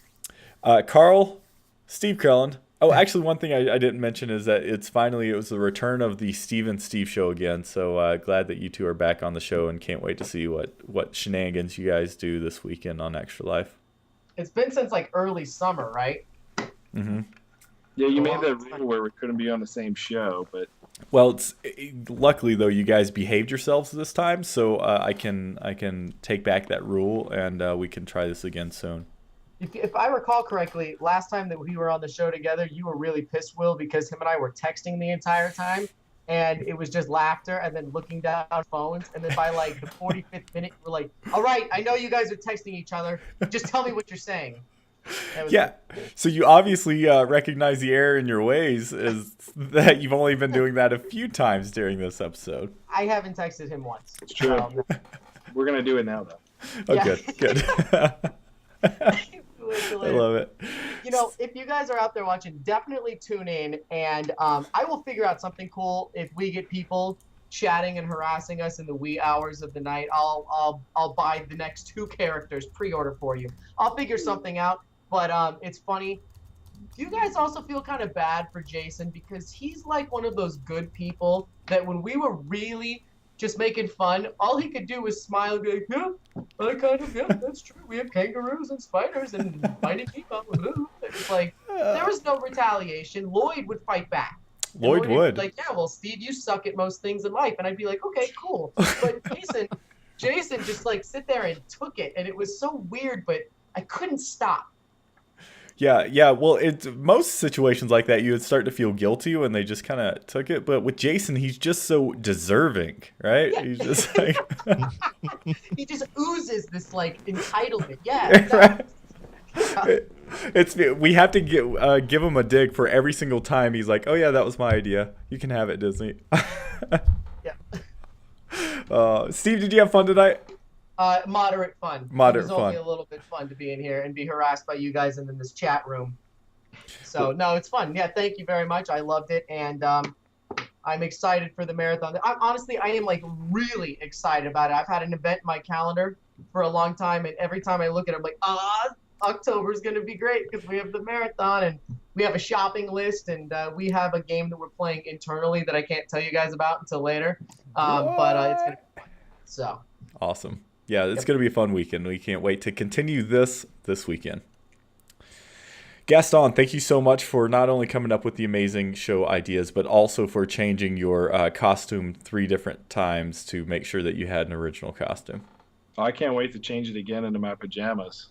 Steve Carlin. Oh, actually, one thing I didn't mention is that it was the return of the Steve and Steve show again. So glad that you two are back on the show, and can't wait to see what shenanigans you guys do this weekend on Extra Life. It's been since like early summer, right? Mm-hmm. Yeah, you made that rule where we couldn't be on the same show, but well, luckily though you guys behaved yourselves this time, so I can take back that rule, and we can try this again soon. If I recall correctly, last time that we were on the show together, you were really pissed, Will, because him and I were texting the entire time, and it was just laughter and then looking down on phones, and then by like the 45th minute, we're like, all right, I know you guys are texting each other. Just tell me what you're saying. Yeah, so you obviously recognize the error in your ways, is that you've only been doing that a few times during this episode. I haven't texted him once. It's true. We're going to do it now, though. Oh, yeah. Good. I love it. You know, if you guys are out there watching, definitely tune in, and I will figure out something cool if we get people chatting and harassing us in the wee hours of the night. I'll buy the next 2 characters pre-order for you. I'll figure something out, but it's funny. Do you guys also feel kind of bad for Jason, because he's like one of those good people that when we were really just making fun, all he could do was smile and be like, yeah, that's true. We have kangaroos and spiders and mighty people. It's like, there was no retaliation. Lloyd would fight back. Lloyd would. Like, yeah, well, Steve, you suck at most things in life. And I'd be like, okay, cool. But Jason just like sit there and took it. And it was so weird, but I couldn't stop. Yeah. Well, most situations like that, you would start to feel guilty when they just kind of took it. But with Jason, he's just so deserving, right? Yeah. He's just like he just oozes this like entitlement. Yeah. Right. We have to give him a dig for every single time he's like, oh yeah, that was my idea. You can have it, Disney. Yeah. Steve, did you have fun tonight? Moderate fun. It was only a little bit fun to be in here and be harassed by you guys and in this chat room. So, no, it's fun. Yeah, thank you very much. I loved it. And I'm excited for the marathon. Honestly, I am like really excited about it. I've had an event in my calendar for a long time, and every time I look at it, I'm like, October is going to be great because we have the marathon and we have a shopping list, and we have a game that we're playing internally that I can't tell you guys about until later. But it's going to be fun. So awesome. Yeah, it's going to be a fun weekend. We can't wait to continue this weekend. Gaston, thank you so much for not only coming up with the amazing show ideas, but also for changing your costume 3 different times to make sure that you had an original costume. I can't wait to change it again into my pajamas.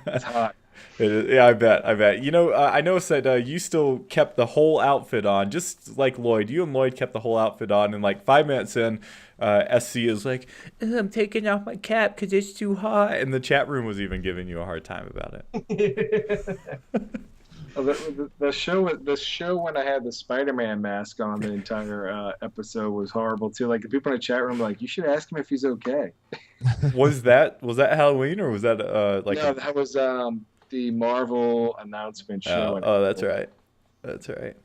It's hot. Yeah, I bet. You know, I noticed that you still kept the whole outfit on, just like Lloyd. You and Lloyd kept the whole outfit on, and like 5 minutes in, SC is like, I'm taking off my cap because it's too hot, and the chat room was even giving you a hard time about it. The show when I had the Spider-Man mask on the entire episode was horrible too. Like the people in the chat room were like, you should ask him if he's okay. Was that Halloween or was that like? No, that was the Marvel announcement show. Oh, that's right. That's right.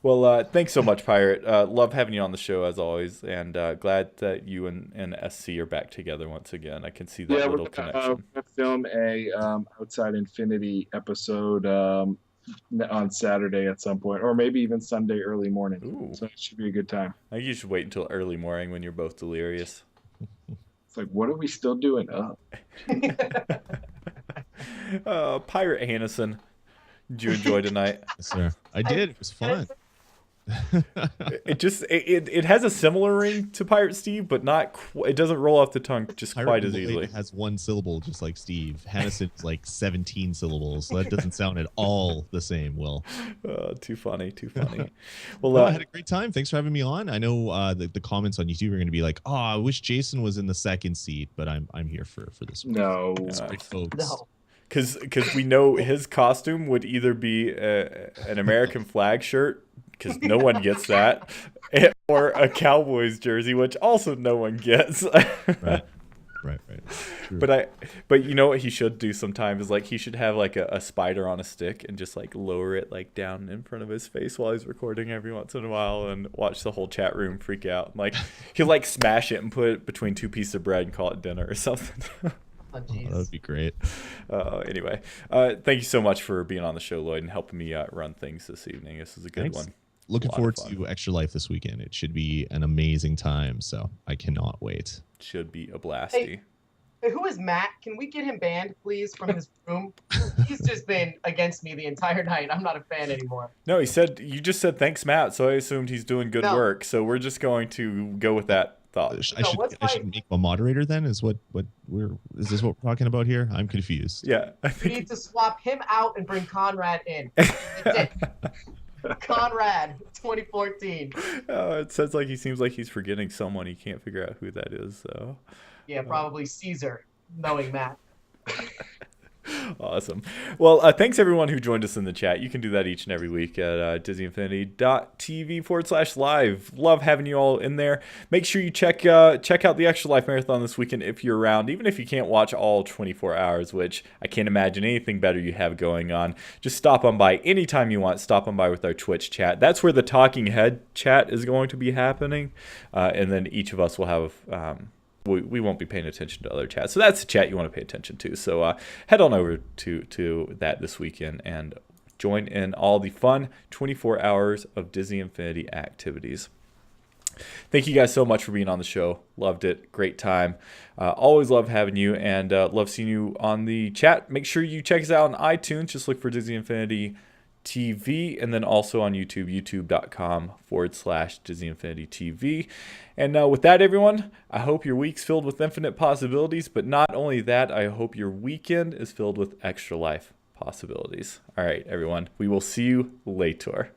Well, thanks so much, Pirate. Love having you on the show as always, and glad that you and SC are back together once again. I can see that little connection. We're gonna film a Outside Infinity episode on Saturday at some point, or maybe even Sunday early morning. Ooh. So it should be a good time. I think you should wait until early morning when you're both delirious. It's like, what are we still doing up? Pirate Hannison, did you enjoy tonight? Yes, sir. I did. It was fun. It has a similar ring to Pirate Steve, but not. It doesn't roll off the tongue just Pirate quite as Lloyd easily. has 1 syllable, just like Steve. Hannison's like 17 syllables, so that doesn't sound at all the same. Will. Too funny. Well, no, I had a great time. Thanks for having me on. I know the comments on YouTube are going to be like, "Oh, I wish Jason was in the second seat," but I'm here for this one. No, Great folks. no. Because we know his costume would either be an American flag shirt, because no one gets that, or a Cowboys jersey, which also no one gets. Right. True. But you know what he should do sometimes is like he should have like a spider on a stick and just like lower it like down in front of his face while he's recording every once in a while and watch the whole chat room freak out. Like he'll like smash it and put it between 2 pieces of bread and call it dinner or something. Oh, that would be great. Anyway, thank you so much for being on the show, Lloyd, and helping me run things this evening. This is a good Thanks. one. Looking forward to Extra Life this weekend. It should be an amazing time, so I cannot wait. Should be a blasty. Hey, who is Matt? Can we get him banned, please, from his room? He's just been against me the entire night. I'm not a fan anymore. No, you just said thanks, Matt, so I assumed he's doing good work. So we're just going to go with that thought. I should make a moderator then. Is this what we're talking about here? I'm confused. Yeah, We need to swap him out and bring Conrad in. Conrad, 2014. It sounds like he seems like he's forgetting someone. He can't figure out who that is. So Yeah, probably Caesar, knowing Matt. Awesome. Well, thanks everyone who joined us in the chat. You can do that each and every week at DisneyInfinity.tv/live. Love having you all in there. Make sure you check out the Extra Life Marathon this weekend if you're around, even if you can't watch all 24 hours, which I can't imagine anything better you have going on. Just stop on by anytime you want. Stop on by with our Twitch chat. That's where the talking head chat is going to be happening. And then each of us will have... we won't be paying attention to other chats. So that's the chat you want to pay attention to. So head on over to that this weekend and join in all the fun 24 hours of Disney Infinity activities. Thank you guys so much for being on the show. Loved it. Great time. Always love having you and love seeing you on the chat. Make sure you check us out on iTunes. Just look for Disney Infinity TV, and then also on YouTube, youtube.com/Disney Infinity TV. And with that, everyone, I hope your week's filled with infinite possibilities, but not only that, I hope your weekend is filled with extra life possibilities. All right, everyone, we will see you later.